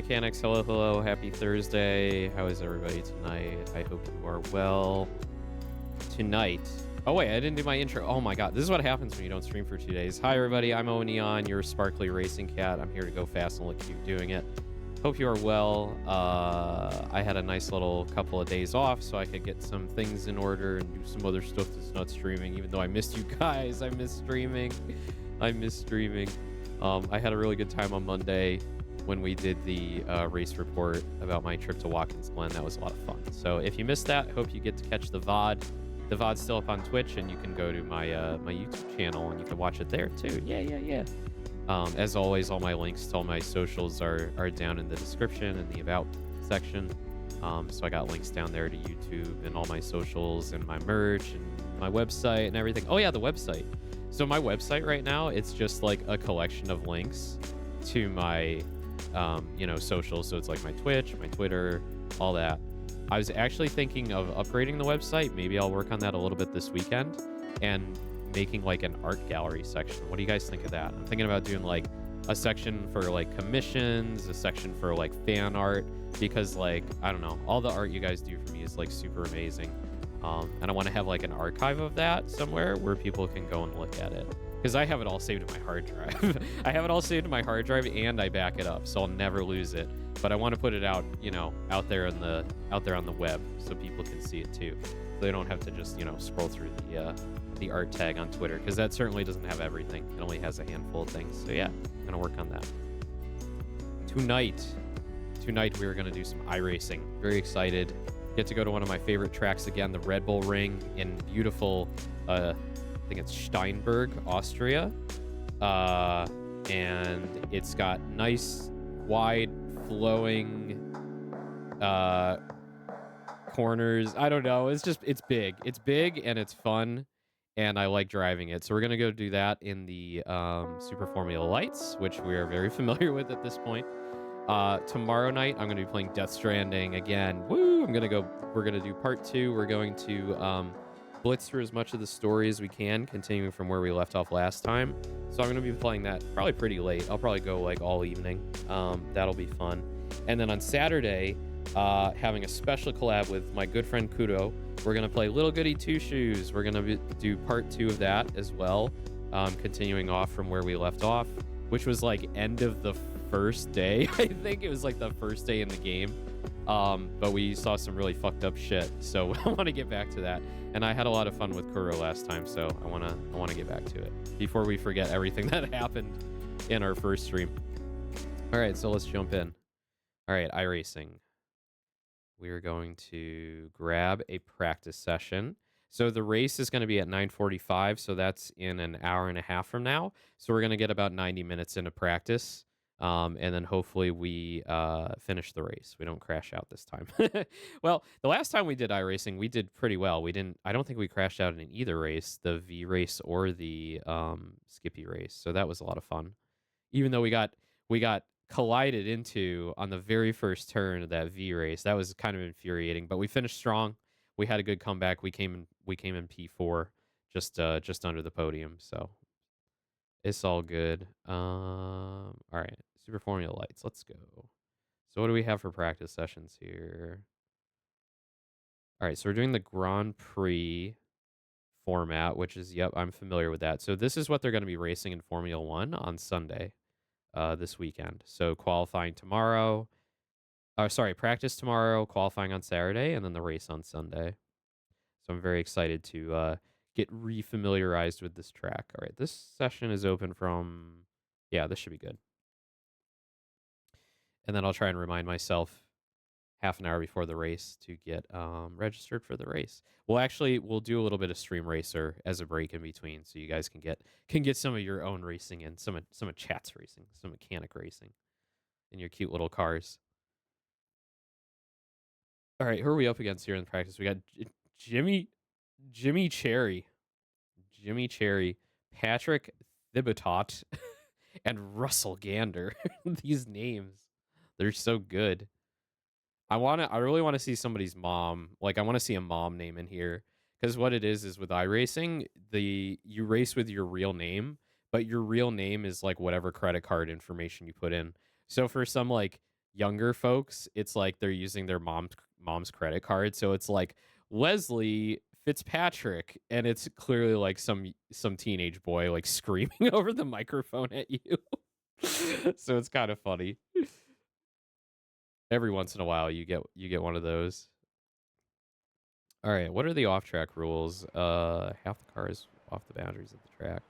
mechanics. Hello, hello. Happy Thursday. How is everybody tonight? I hope you are well. Tonight. Oh, wait, I didn't do my intro. Oh, my God. This is what happens when you don't stream for 2 days. Hi, everybody. I'm Owen Aeon, your sparkly racing cat. I'm here to go fast and look cute doing it. Hope you are well. I had a nice little couple of days off so I could get some things in order and do some other stuff that's not streaming, even though I missed you guys. I miss streaming. I miss streaming. I had a really good time on Monday when we did the race report about my trip to Watkins Glen. That was a lot of fun. So if you missed that, hope you get to catch the VOD. The VOD's still up on Twitch, and you can go to my my YouTube channel, and you can watch it there, too. Yeah. As always, all my links to all my socials are down in the description and the About section. So I got links down there to YouTube and all my socials and my merch and my website and everything. Oh, yeah, the website. So my website right now, it's just like a collection of links to my, socials. So it's like my Twitch, my Twitter, all that. I was actually thinking of upgrading the website. Maybe I'll work on that a little bit this weekend and making like an art gallery section. What do you guys think of that? I'm thinking about doing like a section for like commissions, a section for like fan art, because like, I don't know, all the art you guys do for me is like super amazing. And I want to have like an archive of that somewhere where people can go and look at it, because I have it all saved in my hard drive. I have it all saved in my hard drive and I back it up, so I'll never lose it. But I want to put it out, out there on the web so people can see it too. So they don't have to just, scroll through the art tag on Twitter, because that certainly doesn't have everything. It only has a handful of things. So yeah, I'm gonna work on that. Tonight we are gonna do some iRacing. Very excited. Get to go to one of my favorite tracks again, the Red Bull Ring in beautiful, I think it's Steinberg, Austria. And it's got nice, wide, flowing corners. I don't know. It's big. It's big and it's fun, and I like driving it. So we're gonna go do that in the Super Formula Lights, which we are very familiar with at this point. Tomorrow night I'm gonna be playing Death Stranding again. Woo! We're gonna do part 2. We're going to blitz through as much of the story as we can, continuing from where we left off last time. So I'm gonna be playing that probably pretty late. I'll probably go like all evening. That'll be fun. And then on Saturday, having a special collab with my good friend Kudo. We're gonna play Little Goody Two Shoes. We're gonna do part 2 of that as well, continuing off from where we left off, which was like end of the first day. I think it was like the first day in the game. But we saw some really fucked up shit, so I want to get back to that. And I had a lot of fun with Kuro last time, so I want to get back to it before we forget everything that happened in our first stream. All right, so let's jump in. All right, iRacing. We are going to grab a practice session. So the race is going to be at 9:45, so that's in an hour and a half from now. So we're going to get about 90 minutes into practice. And then hopefully we finish the race. We don't crash out this time. Well, the last time we did iRacing, we did pretty well. I don't think we crashed out in either race, the V race or the Skippy race. So that was a lot of fun. Even though we got collided into on the very first turn of that V race. That was kind of infuriating, but we finished strong. We had a good comeback. We came in P4, just under the podium. So it's all good. All right, Super Formula Lights. Let's go. So what do we have for practice sessions here? All right, so we're doing the Grand Prix format, which is, yep, I'm familiar with that. So this is what they're going to be racing in Formula 1 on Sunday, this weekend. So qualifying tomorrow. Practice tomorrow, qualifying on Saturday, and then the race on Sunday. So I'm very excited to get refamiliarized with this track. All right, this session is open from, yeah, this should be good. And then I'll try and remind myself half an hour before the race to get registered for the race. We'll do a little bit of Stream Racer as a break in between, so you guys can get some of your own racing in, some of chat's racing, some mechanic racing in your cute little cars. All right, who are we up against here in practice? We got Jimmy Cherry, Patrick Thibotot, and Russell Gander. These names, they're so good. I really want to see somebody's mom. Like, I want to see a mom name in here, because what it is with iRacing, you race with your real name, but your real name is like whatever credit card information you put in. So for some like younger folks, it's like they're using their mom's credit card. So it's like Wesley Fitzpatrick, and it's clearly like some teenage boy like screaming over the microphone at you. So it's kind of funny. Every once in a while you get one of those. All right, what are the off-track rules? Half the car is off the boundaries of the track.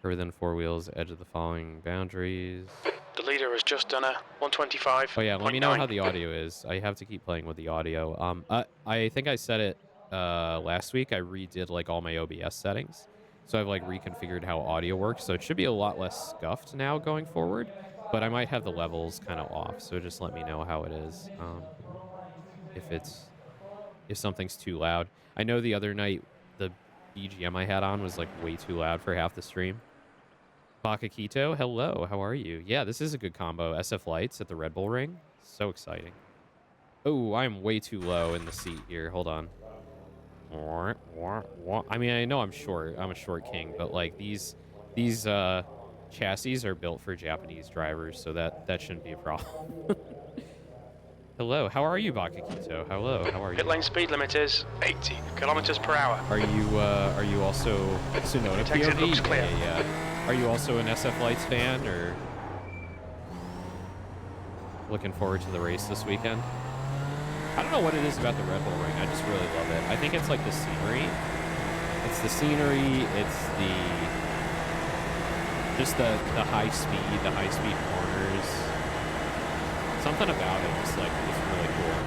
Within 4 wheels, edge of the following boundaries. The leader has just done a 125. Oh yeah, let me know how the audio is. I have to keep playing with the audio. I think I said it last week. I redid like all my OBS settings, so I've like reconfigured how audio works. So it should be a lot less scuffed now going forward. But I might have the levels kind of off. So just let me know how it is. If something's too loud. I know the other night the BGM I had on was like way too loud for half the stream. Bakakito, hello, how are you? Yeah, this is a good combo. SF Lights at the Red Bull Ring. So exciting. Oh, I'm way too low in the seat here. Hold on. I mean, I know I'm short. I'm a short king, but like these chassis are built for Japanese drivers, so that shouldn't be a problem. Hello, how are you, Bakakito? Hello, how are you? Pit lane speed limit is 80 kilometers per hour. Are you also Tsunoda POV? Exit looks clear. Yeah. Are you also an SF Lights fan, or looking forward to the race this weekend? I don't know what it is about the Red Bull Ring. I just really love it. I think it's like the scenery. It's the scenery. It's the high speed corners. Something about it just like is really cool.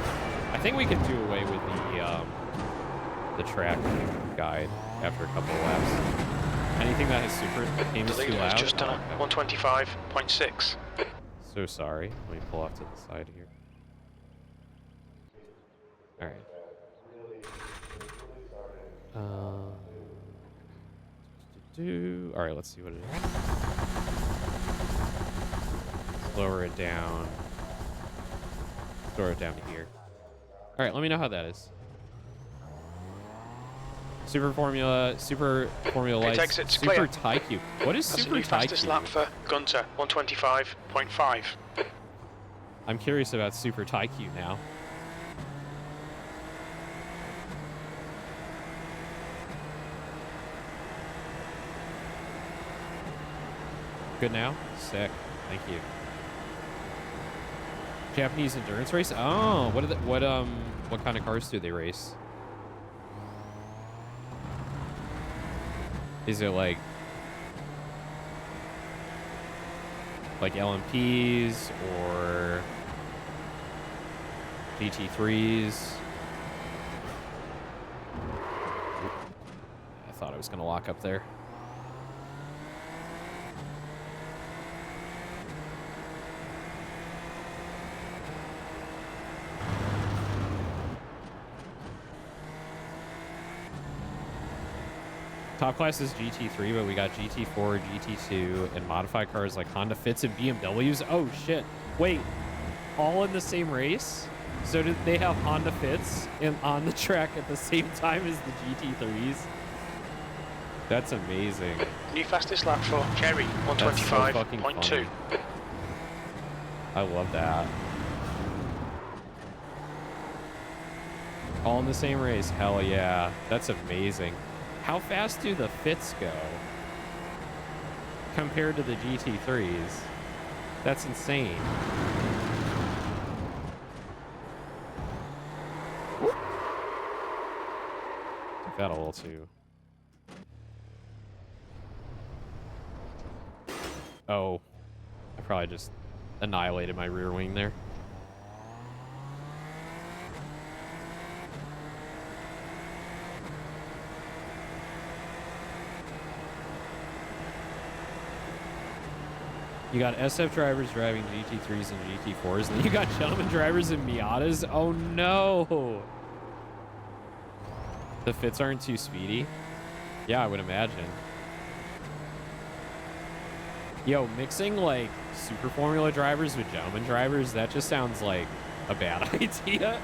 I think we could do away with the track guide after a couple of laps. Anything that is super aim is too loud. Just done a 125.6. So sorry. Let me pull off to the side here. All right. All right, let's see what it is. Lower it down. Lower it down to here. All right, let me know how that is. Super Formula Lights, Super Taikyu. What is Super Taikyu? Fastest lap for Gunter, 125.5. I'm curious about Super Taikyu now. Good now? Sick. Thank you. Japanese endurance race? Oh, what kind of cars do they race? Is it like LMPs or GT3s? I thought I was gonna lock up there. Top class is GT3, but we got GT4, GT2, and modified cars like Honda Fits and BMWs. Oh, shit. Wait. All in the same race? So did they have Honda Fits on the track at the same time as the GT3s? That's amazing. New fastest lap for Cherry, 125.2. I love that. All in the same race. Hell yeah. That's amazing. How fast do the Fits go compared to the GT3s? That's insane. Took that a little too. Oh, I probably just annihilated my rear wing there. You got SF drivers driving GT3s and GT4s, and then you got gentleman drivers in Miatas. Oh no! The Fits aren't too speedy. Yeah, I would imagine. Yo, mixing like Super Formula drivers with gentleman drivers, that just sounds like a bad idea.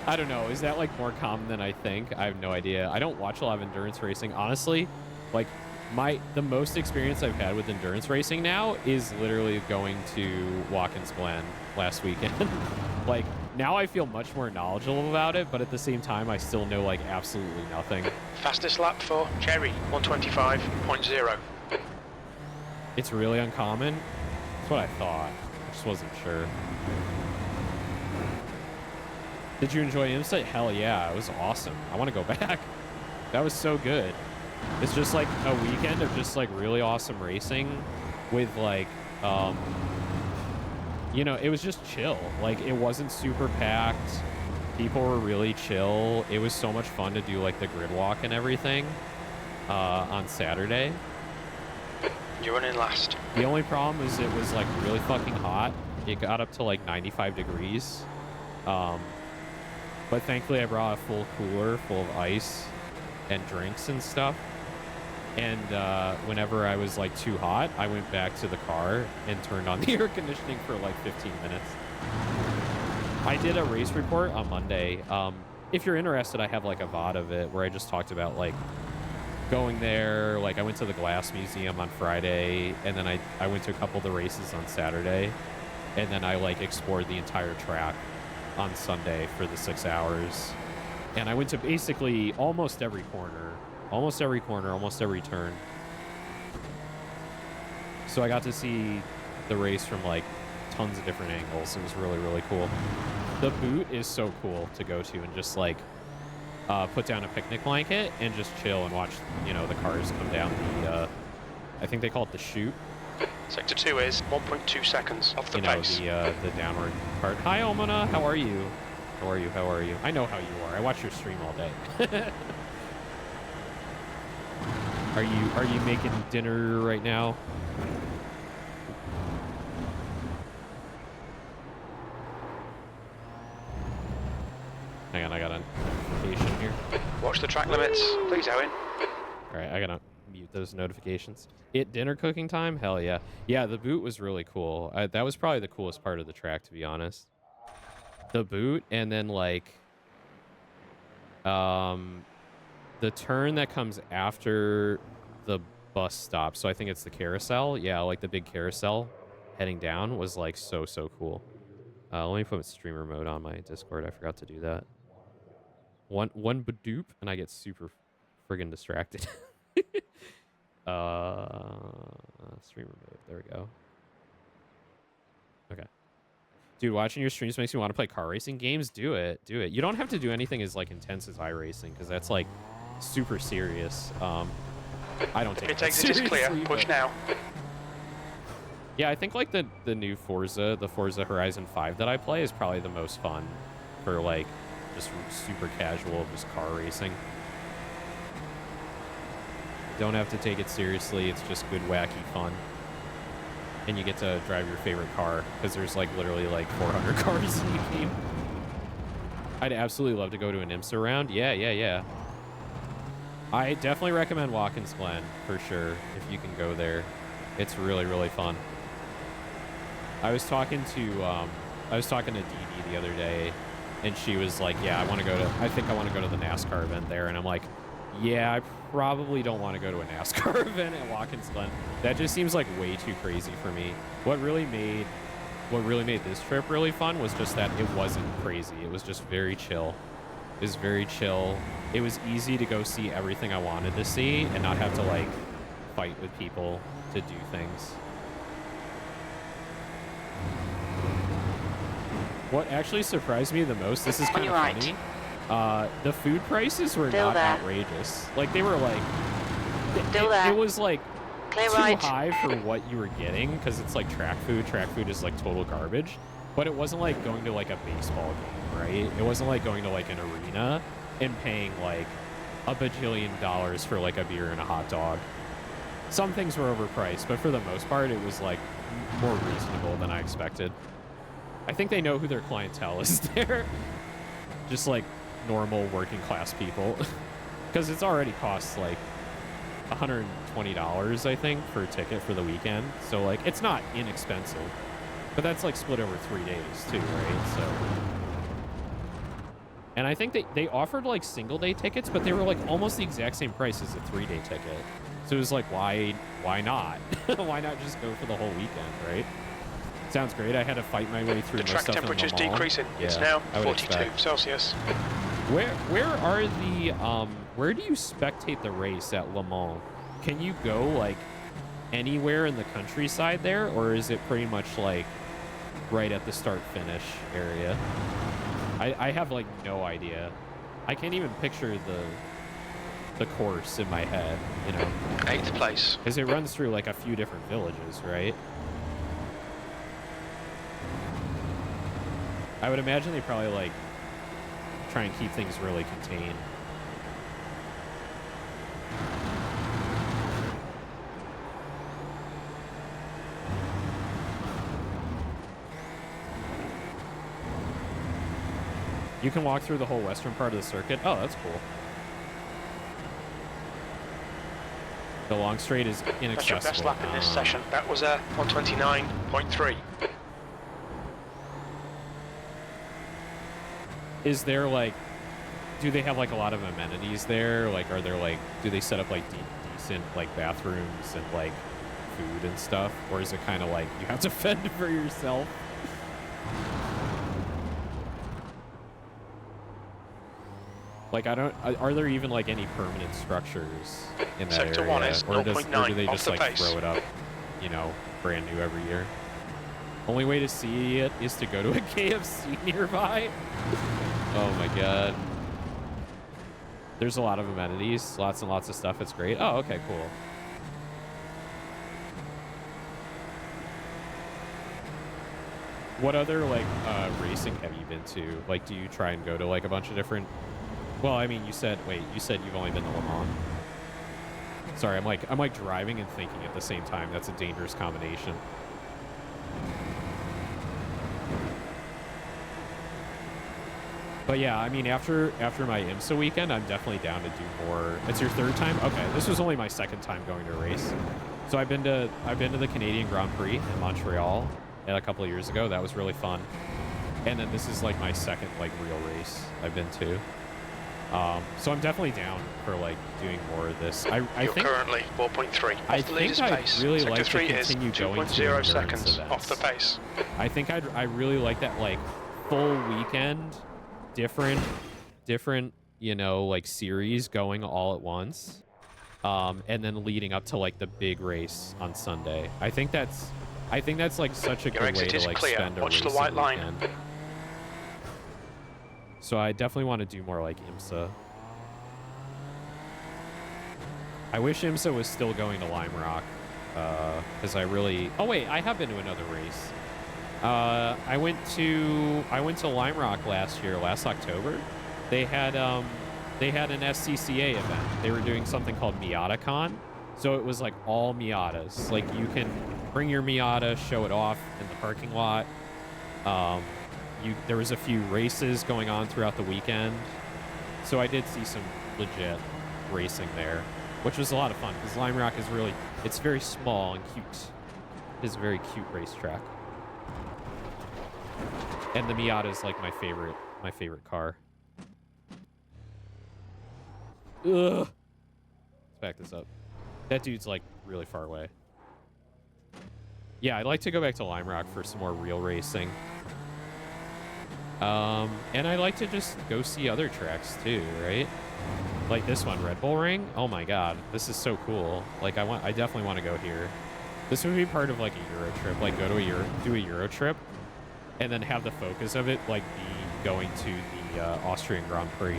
I don't know. Is that like more common than I think? I have no idea. I don't watch a lot of endurance racing. Honestly, like The most experience I've had with endurance racing now is literally going to Watkins Glen last weekend. Like, now I feel much more knowledgeable about it, but at the same time, I still know, like, absolutely nothing. Fastest lap for Cherry, 125.0. It's really uncommon. That's what I thought. I just wasn't sure. Did you enjoy IMSA? Hell yeah, it was awesome. I want to go back. That was so good. It's just like a weekend of just like really awesome racing with like, you know, it was just chill. Like, it wasn't super packed. People were really chill. It was so much fun to do like the grid walk and everything on Saturday. You're running last. The only problem is it was like really fucking hot. It got up to like 95 degrees. But thankfully I brought a full cooler full of ice and drinks and stuff. And whenever I was like too hot, I went back to the car and turned on the air conditioning for like 15 minutes. I did a race report on Monday. If you're interested, I have like a VOD of it where I just talked about like going there. Like, I went to the Glass Museum on Friday, and then I went to a couple of the races on Saturday, and then I like explored the entire track on Sunday for the 6 hours. And I went to basically almost every corner, almost every turn. So I got to see the race from like tons of different angles. It was really, really cool. The boot is so cool to go to and just like put down a picnic blanket and just chill and watch, you know, the cars come down the, I think they call it the chute. Sector 2 is 1.2 seconds off the pace. The downward part. Hi, Omana. How are you? How are you? I know how you are. I watch your stream all day. Are you making dinner right now? Hang on, I got a notification here. Watch the track limits, please, Owen. All right, I gotta mute those notifications. Dinner cooking time? Hell yeah. Yeah, the boot was really cool. That was probably the coolest part of the track, to be honest. The boot, and then like the turn that comes after the bus stop. So I think it's the carousel. Yeah, like the big carousel heading down was like so cool. Let me put streamer mode on my Discord. I forgot to do that. One badoop, and I get super friggin' distracted. Streamer mode. There we go. Okay. Dude, watching your streams makes me want to play car racing games. Do it. You don't have to do anything as like intense as iRacing, because that's like super serious. I don't take it takes it is clear. Push now. Yeah, I think like the new Forza, the Forza Horizon 5 that I play is probably the most fun for like just super casual, just car racing. Don't have to take it seriously. It's just good, wacky fun. And you get to drive your favorite car, because there's like literally like 400 cars in the game. I'd absolutely love to go to an IMSA round. Yeah. I definitely recommend Watkins Glen for sure if you can go there. It's really, really fun. I was talking to Dee the other day, and she was like, "Yeah, I think I want to go to the NASCAR event there." And I'm like, "Yeah, I probably don't want to go to a NASCAR event at Watkins Glen. That just seems like way too crazy for me." What really made this trip really fun was just that it wasn't crazy. It was just very chill. It was very chill. It was easy to go see everything I wanted to see and not have to like fight with people to do things. What actually surprised me the most, this is kind of funny, the food prices were not outrageous. Like, they were like, it was like too high for what you were getting, because it's like track food. Track food is like total garbage. But it wasn't like going to like a baseball game, right? It wasn't like going to like an arena and paying like $1 bajillion for like a beer and a hot dog. Some things were overpriced, but for the most part, it was like more reasonable than I expected. I think they know who their clientele is there. Just like normal working class people. Because it's already costs like $120, I think, for a ticket for the weekend. So like, it's not inexpensive. But that's like split over 3 days too, right? So, And I think they offered like single-day tickets, but they were like almost the exact same price as a 3-day ticket. So it was like, why not? Why not just go for the whole weekend, right? Sounds great. I had to fight my way through The most track stuff in Le temperature's Mans. decreasing. Yeah, It's now I would 42 expect. Celsius. Where are the where do you spectate the race at Le Mans? Can you go like anywhere in the countryside there, or is it pretty much like right at the start finish area? I have like no idea. I can't even picture the course in my head, you know. 8th place. Because it runs through like a few different villages, right? I would imagine they probably like try and keep things really contained. You can walk through the whole western part of the circuit. Oh, that's cool. The long straight is inaccessible. That's your best lap in this session. That was a 129.3. Is there like, do they have like a lot of amenities there? Like, are there like, do they set up like decent like bathrooms and like food and stuff? Or is it kind of like you have to fend for yourself? Like, are there even like any permanent structures in that Sector area? 1 is or do 0.9 they off just the like pace. throw it up, you know, brand new every year? Only way to see it is to go to a KFC nearby. Oh my god. There's a lot of amenities, lots and lots of stuff. It's great. Oh, okay, cool. What other like racing have you been to? Like, do you try and go to like a bunch of different? Well, I mean, you said you've only been to Le Mans. Sorry, I'm like driving and thinking at the same time. That's a dangerous combination. But yeah, I mean, after my IMSA weekend, I'm definitely down to do more. It's your third time? Okay, this was only my second time going to a race. So I've been to the Canadian Grand Prix in Montreal a couple of years ago. That was really fun. And then this is like my second like real race I've been to. So I'm definitely down for like doing more of this. You're think currently 4.3 I off the leader's think I'd pace. really Sector like to 3 is continue going to 2.0 endurance seconds events. off the pace. I think I really like that like full weekend, different, you know, like series going all at once. And then leading up to like the big race on Sunday. I think that's like such a Your good way exit to is like clear. spend a Watch the racing white line. weekend. So I definitely want to do more like IMSA. I wish IMSA was still going to Lime Rock, because I really... Oh wait, I have been to another race. I went to Lime Rock last October. They had an SCCA event. They were doing something called MiataCon. So it was like all Miatas. Like you can bring your Miata, show it off in the parking lot. There was a few races going on throughout the weekend. So I did see some legit racing there, which was a lot of fun because Lime Rock is it's very small and cute. It is a very cute racetrack. And the Miata is like my favorite car. Ugh. Let's back this up. That dude's like really far away. Yeah, I'd like to go back to Lime Rock for some more real racing. And I like to just go see other tracks too, right? Like this one, Red Bull Ring. Oh my god, this is so cool. Like I definitely want to go here. This would be part of like a Euro trip. Like do a Euro trip, and then have the focus of it like be going to the Austrian Grand Prix.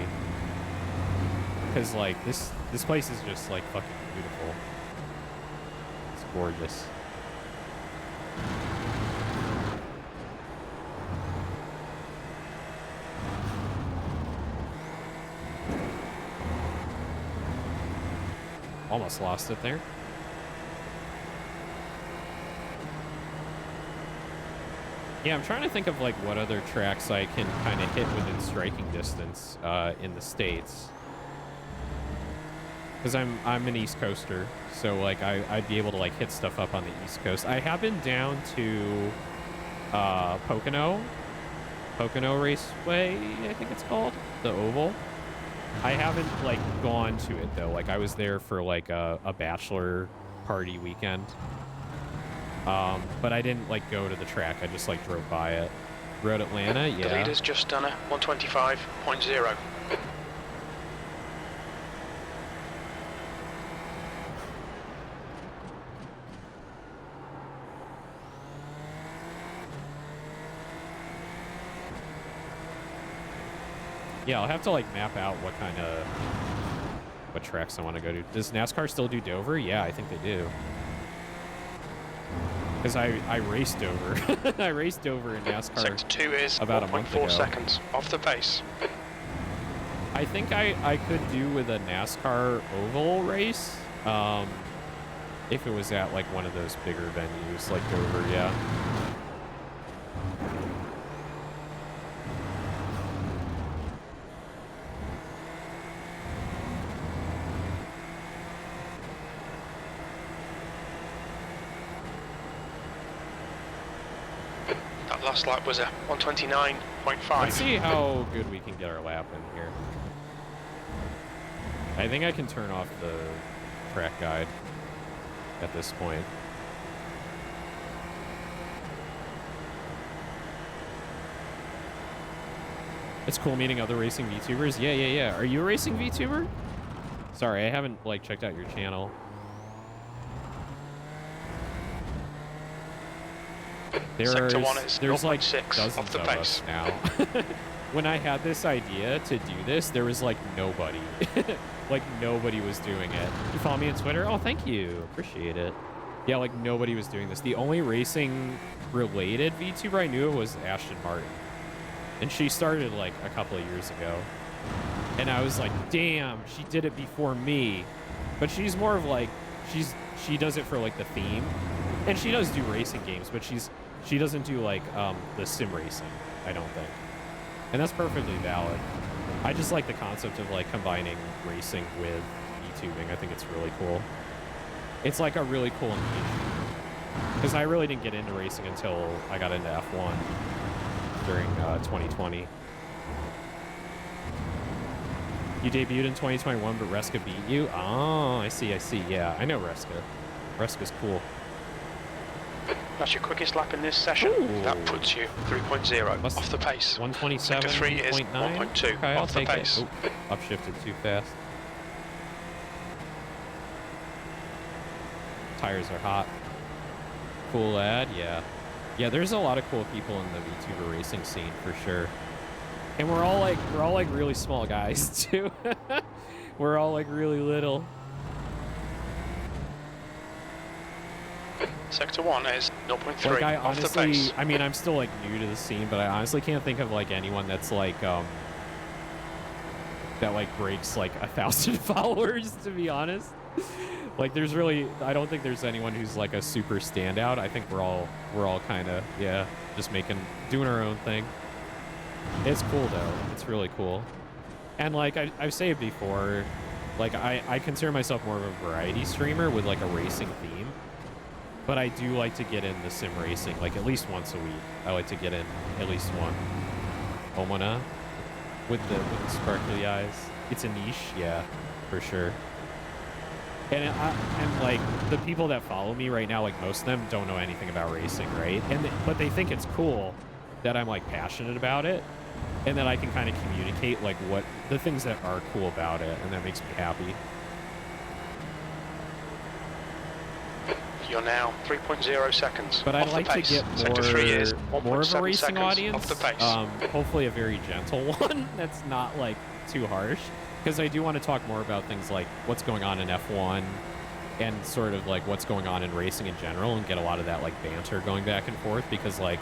Because like this place is just like fucking beautiful. It's gorgeous. Almost lost it there. Yeah, I'm trying to think of like what other tracks I can kind of hit within striking distance in the States. Because I'm an East Coaster, so like I'd be able to like hit stuff up on the East Coast. I have been down to Pocono Pocono Raceway, I think it's called, the oval. I haven't like gone to it though. Like I was there for like a bachelor party weekend. But I didn't like go to the track. I just like drove by it. Road Atlanta, yeah. The leader's just done a 125.0. Yeah, I'll have to like map out what tracks I want to go to. Does NASCAR still do Dover? Yeah, I think they do. Because I raced Dover. I raced Dover in NASCAR. Sector 2 is about a month ago. 4 seconds off the pace. I think I could do with a NASCAR oval race, if it was at like one of those bigger venues like Dover, yeah. Last lap was a 129.5. Let's see how good we can get our lap in here. I think I can turn off the track guide at this point. It's cool meeting other racing VTubers. Yeah. Are you a racing VTuber? Sorry, I haven't like checked out your channel. Sector 1 is there's like 0.6 dozens off the of pace us now. When I had this idea to do this, there was like nobody. Like nobody was doing it. You follow me on Twitter? Oh, thank you. Appreciate it. Yeah, like nobody was doing this. The only racing related VTuber I knew was Ashton Martin. And she started like a couple of years ago. And I was like, damn, she did it before me. But she's more of like, she does it for like the theme. And she does do racing games, but she doesn't do like the sim racing, I don't think. And that's perfectly valid. I just like the concept of like combining racing with YouTubing. I think it's really cool. It's like a really cool niche. Because I really didn't get into racing until I got into F1 during 2020. You debuted in 2021, but Reska beat you? Oh, I see. Yeah, I know Reska. Reska's cool. That's your quickest lap in this session. Ooh. That puts you 3.0 off the pace. 127.9. Sector 3 is 1.2 okay, off the pace. Oh, upshifted too fast. Tires are hot. Cool lad, yeah. Yeah, there's a lot of cool people in the VTuber racing scene for sure. And we're all like really small guys too. We're all like really little. Sector 1 is 0.3 Like I off the honestly, pace. I mean, I'm still like new to the scene, but I honestly can't think of like anyone that's like that like breaks like 1,000 followers, to be honest. Like there's really, I don't think there's anyone who's like a super standout. I think we're all kind of, yeah, just doing our own thing. It's cool though. It's really cool. And like I've said it before, like I consider myself more of a variety streamer with like a racing theme. But I do like to get in the sim racing, like at least once a week. I like to get in at least one. Omona with the sparkly eyes. It's a niche, yeah, for sure. And like the people that follow me right now, like most of them don't know anything about racing, right? But they think it's cool that I'm like passionate about it, and that I can kind of communicate like what the things that are cool about it, and that makes me happy. You're now 3.0 seconds. But I'd off like the to pace. get Sector 3 is more of a 1.7 racing seconds audience. off the pace. Hopefully a very gentle one that's not like too harsh. Because I do want to talk more about things like what's going on in F1 and sort of like what's going on in racing in general, and get a lot of that like banter going back and forth, because like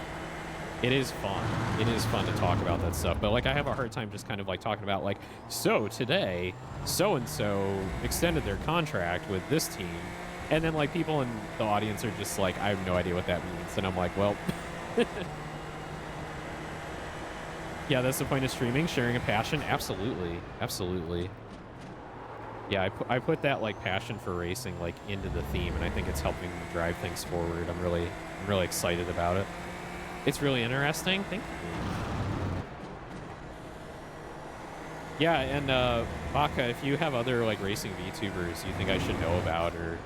it is fun. It is fun to talk about that stuff. But like I have a hard time just kind of like talking about like, so today so-and-so extended their contract with this team. And then, like, people in the audience are just like, I have no idea what that means. And I'm like, well, yeah, that's the point of streaming, sharing a passion. Absolutely. Absolutely. Yeah, I put that, like, passion for racing, like, into the theme, and I think it's helping drive things forward. I'm really excited about it. It's really interesting. Thank you. Yeah, and Baka, if you have other like racing VTubers you think I should know about or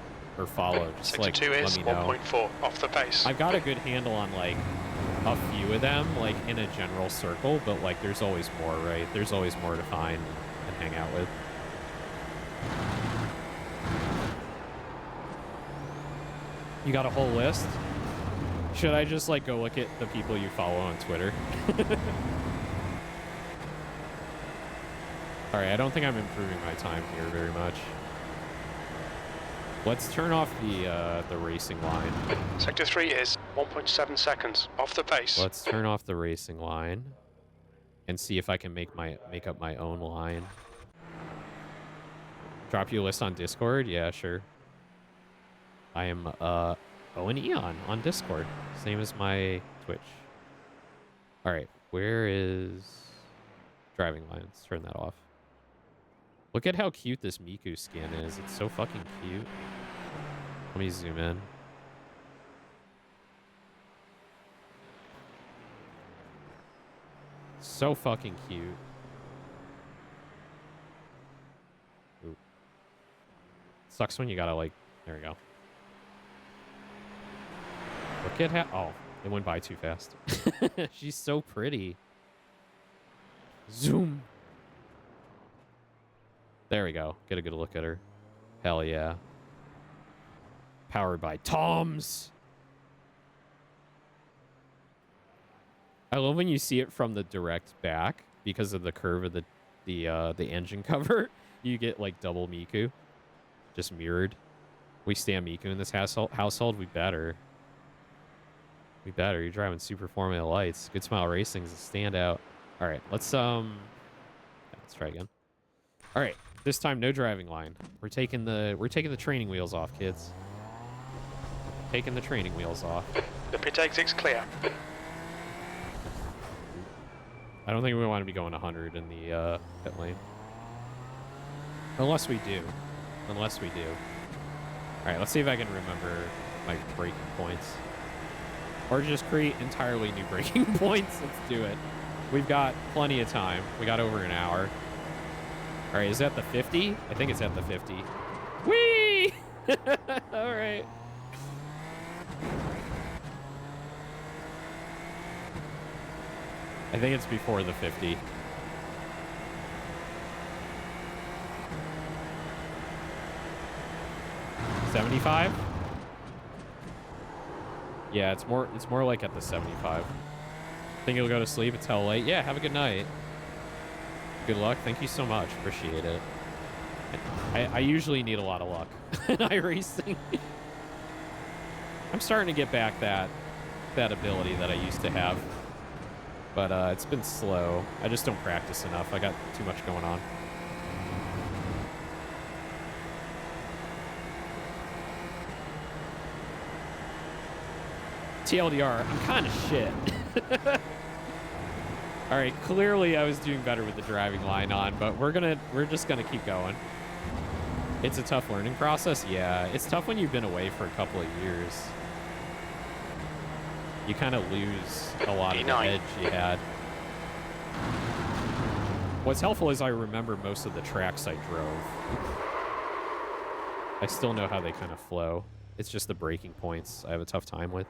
follow, just Sector like 2 let is me know. 1.4 off the pace. I've got a good handle on like a few of them, like in a general circle, but like there's always more, right? There's always more to find and hang out with. You got a whole list? Should I just like go look at the people you follow on Twitter? All right, I don't think I'm improving my time here very much. Let's turn off the racing line. Sector 3 is 1.7 seconds off the pace. Let's turn off the racing line and see if I can make up my own line. Drop you a list on Discord? Yeah, sure. I am Owen Aeon on Discord, same as my Twitch. All right, where is driving line? Let's turn that off. Look at how cute this Miku skin is. It's so fucking cute. Let me zoom in. So fucking cute. Ooh. Sucks when you gotta like, there we go. Look at how, oh, it went by too fast. She's so pretty. Zoom. There we go. Get a good look at her. Hell yeah. Powered by Toms. I love when you see it from the direct back because of the curve of the engine cover. You get like double Miku, just mirrored. We stand Miku in this household. We better. We better. You're driving Super Formula Lights. Good Smile Racing's a standout. All right, let's try again. All right, this time no driving line. We're taking the training wheels off, kids. Taking the training wheels off. The pit exit's clear. I don't think we want to be going 100 in the pit lane. Unless we do. Unless we do. All right, let's see if I can remember my braking points. Or just create entirely new braking points. Let's do it. We've got plenty of time. We got over an hour. All right, is that the 50? I think it's at the 50. Whee! All right. I think it's before the 50. $75? Yeah, it's more like at the 75. Think you'll go to sleep? It's hell late. Yeah, have a good night. Good luck. Thank you so much. Appreciate it. I usually need a lot of luck in iRacing. I'm starting to get back that ability that I used to have. But it's been slow. I just don't practice enough. I got too much going on. TLDR, I'm kind of shit. All right, clearly I was doing better with the driving line on, but we're just gonna keep going. It's a tough learning process. Yeah, it's tough when you've been away for a couple of years. You kind of lose a lot of the edge you had. What's helpful is I remember most of the tracks I drove. I still know how they kind of flow. It's just the braking points I have a tough time with.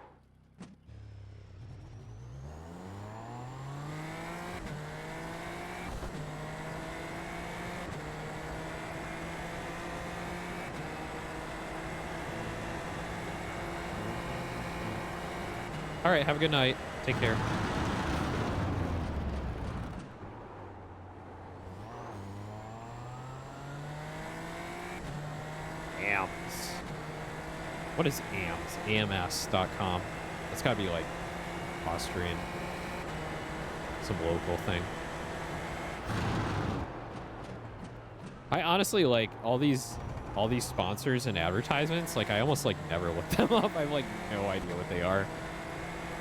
All right, have a good night. Take care. AMS. What is AMS? AMS.com. It's gotta be like Austrian. Some local thing. I honestly like all these sponsors and advertisements. Like I almost like never look them up. I have like no idea what they are.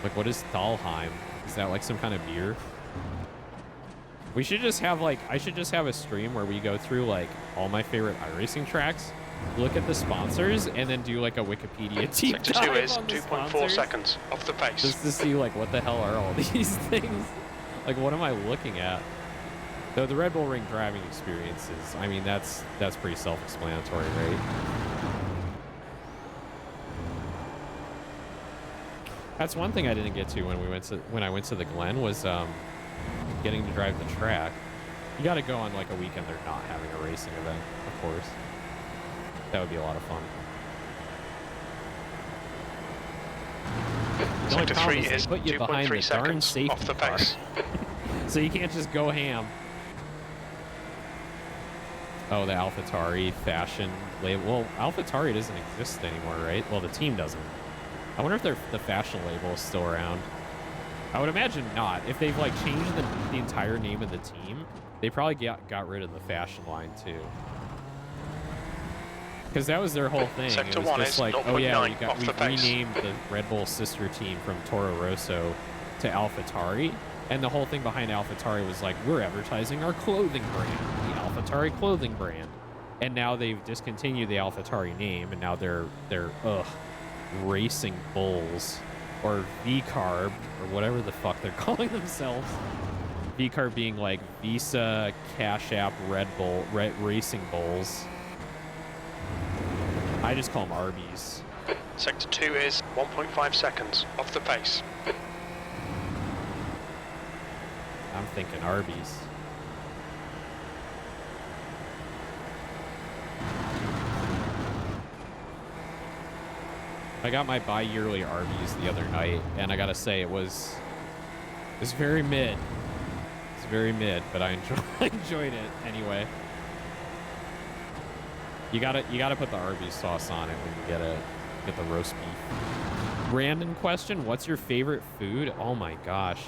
Like, what is Thalheim? Is that like some kind of beer? We should just have like, I should just have a stream where we go through like all my favorite iRacing tracks, look at the sponsors, and then do like a Wikipedia deep dive. Sector 2 is 2.4 seconds off the pace. Just to see like what the hell are all these things? Like, what am I looking at? Though the Red Bull Ring driving experiences, I mean, that's pretty self-explanatory, right? That's one thing I didn't get to when I went to the Glen was getting to drive the track. You got to go on like a weekend they're not having a racing event, of course. That would be a lot of fun. The only problem is they put you behind the darn safety car. So you can't just go ham. Oh, the AlphaTauri fashion label. Well, AlphaTauri doesn't exist anymore, right? Well, the team doesn't. I wonder if the fashion label is still around. I would imagine not. If they've like changed the entire name of the team, they probably got rid of the fashion line too. Because that was their whole thing. It was just like, oh yeah, we renamed the Red Bull sister team from Toro Rosso to AlphaTauri. And the whole thing behind AlphaTauri was like, we're advertising our clothing brand, the AlphaTauri clothing brand. And now they've discontinued the AlphaTauri name, and now they're Racing Bulls, or V-Carb, or whatever the fuck they're calling themselves. V-Carb being like Visa, Cash App, Red Bull, Racing Bulls. I just call them Arby's. Sector 2 is 1.5 seconds off the pace. I'm thinking Arby's. I got my bi-yearly Arby's the other night, and I gotta say it was very mid. It's very mid, but I enjoyed it anyway. You gotta put the Arby's sauce on it when you get the roast beef. Random question: what's your favorite food? Oh my gosh.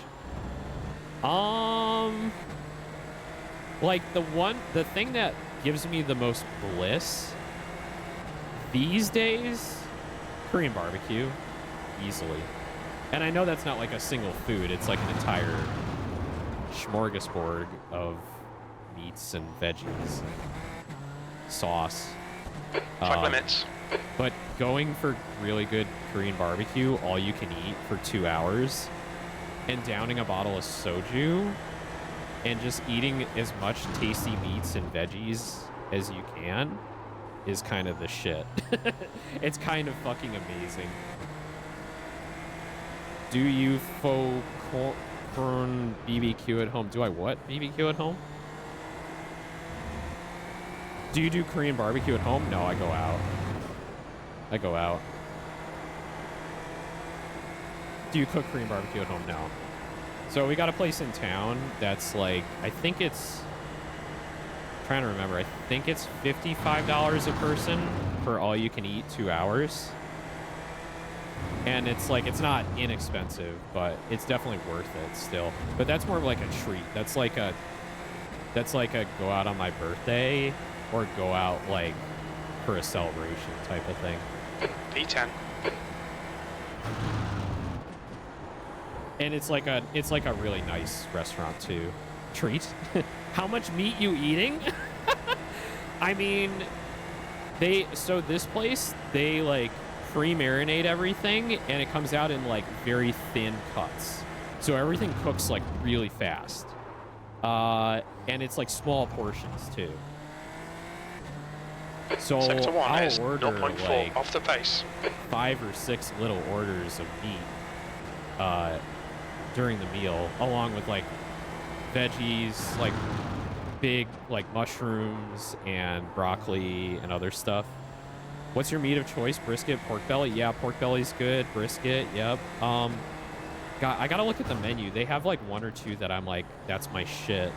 Like the thing that gives me the most bliss these days, Korean barbecue, easily. And I know that's not like a single food. It's like an entire smorgasbord of meats and veggies and sauce. Track limits. But going for really good Korean barbecue, all you can eat for 2 hours, and downing a bottle of soju, and just eating as much tasty meats and veggies as you can is kind of the shit. It's kind of fucking amazing. Do you faux corn BBQ at home? Do I what? BBQ at home? Do you do Korean barbecue at home? No, I go out. I go out. Do you cook Korean barbecue at home? No. So we got a place in town that's like, I think it's, I'm trying to remember, I think it's $55 a person for all you can eat 2 hours. And it's like, it's not inexpensive, but it's definitely worth it still. But that's more of like a treat. That's like a go out on my birthday or go out like for a celebration type of thing. P10. And it's like a really nice restaurant too. Treat. How much meat you eating? I mean, this place, they like pre-marinate everything and it comes out in like very thin cuts. So everything cooks like really fast. And it's like small portions too. So Sector 1 I'll is order 0.4 like off the pace. 5 or 6 little orders of meat during the meal, along with like veggies, like big like mushrooms and broccoli and other stuff. What's your meat of choice? Brisket, pork belly? Yeah, pork belly's good. Brisket, yep. I gotta look at the menu. They have like 1 or 2 that I'm like, that's my shit.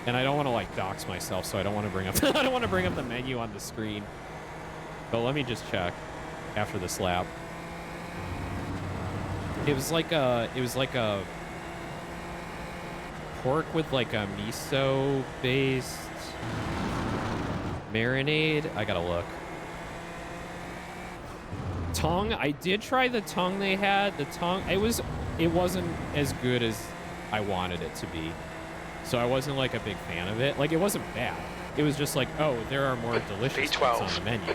And I don't want to like dox myself, so I don't want to bring up I don't want to bring up the menu on the screen. But let me just check after this lap. It was like a pork with like a miso based marinade. I gotta look. Tongue, I did try the tongue they had. The tongue, it wasn't as good as I wanted it to be. So I wasn't like a big fan of it. Like it wasn't bad. It was just like, oh, there are more delicious things on the menu.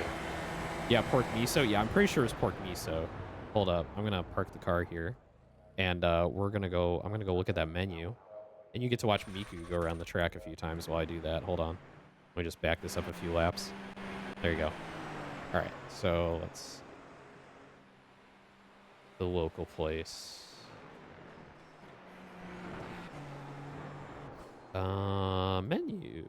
Yeah, pork miso. Yeah, I'm pretty sure it's pork miso. Hold up, I'm gonna park the car here, and I'm gonna go look at that menu. And you get to watch Miku go around the track a few times while I do that. Hold on. Let me just back this up a few laps. There you go. All right, so let's... The local place. Menu.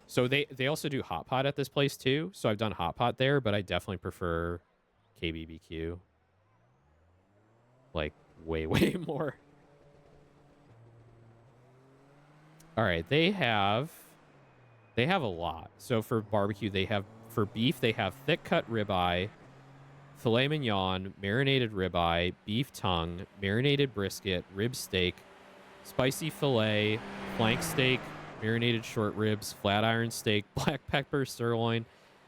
So they also do hot pot at this place too. So I've done hot pot there, but I definitely prefer KBBQ. Like way, way more. All right, they have a lot. So for barbecue, for beef, they have thick cut ribeye, filet mignon, marinated ribeye, beef tongue, marinated brisket, rib steak, spicy filet, flank steak, marinated short ribs, flat iron steak, black pepper sirloin,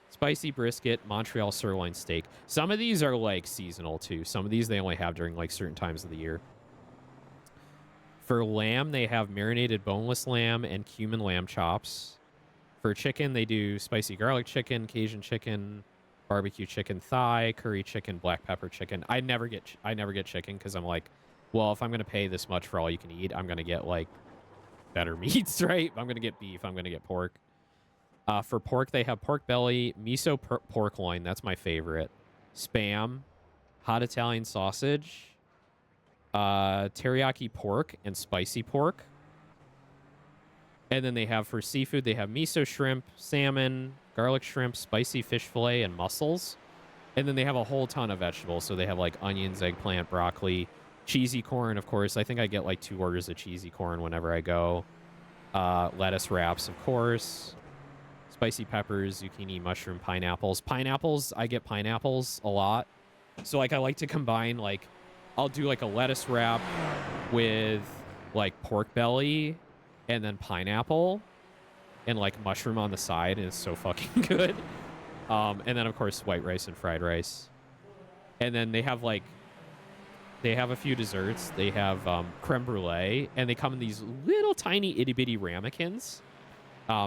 spicy brisket, Montreal sirloin steak. Some of these are like seasonal too. Some of these they only have during like certain times of the year. For lamb, they have marinated boneless lamb and cumin lamb chops. For chicken, they do spicy garlic chicken, Cajun chicken, barbecue chicken thigh, curry chicken, black pepper chicken. I never get chicken because I'm like, well, if I'm gonna pay this much for all you can eat, I'm gonna get like better meats, right? I'm gonna get beef. I'm gonna get pork. For pork, they have pork belly, miso pork loin. That's my favorite. Spam, hot Italian sausage, teriyaki pork, and spicy pork. And then they have for seafood, they have miso shrimp, salmon, garlic shrimp, spicy fish fillet, and mussels. And then they have a whole ton of vegetables. So they have like onions, eggplant, broccoli, cheesy corn, of course. I think I get like 2 orders of cheesy corn whenever I go. Lettuce wraps, of course. Spicy peppers, zucchini, mushroom, pineapples. Pineapples, I get pineapples a lot. So like I like to combine like, I'll do like a lettuce wrap with like pork belly and then pineapple and like mushroom on the side, and it's so fucking good. And then of course white rice and fried rice. And then they have a few desserts. They have creme brulee, and they come in these little tiny itty bitty ramekins.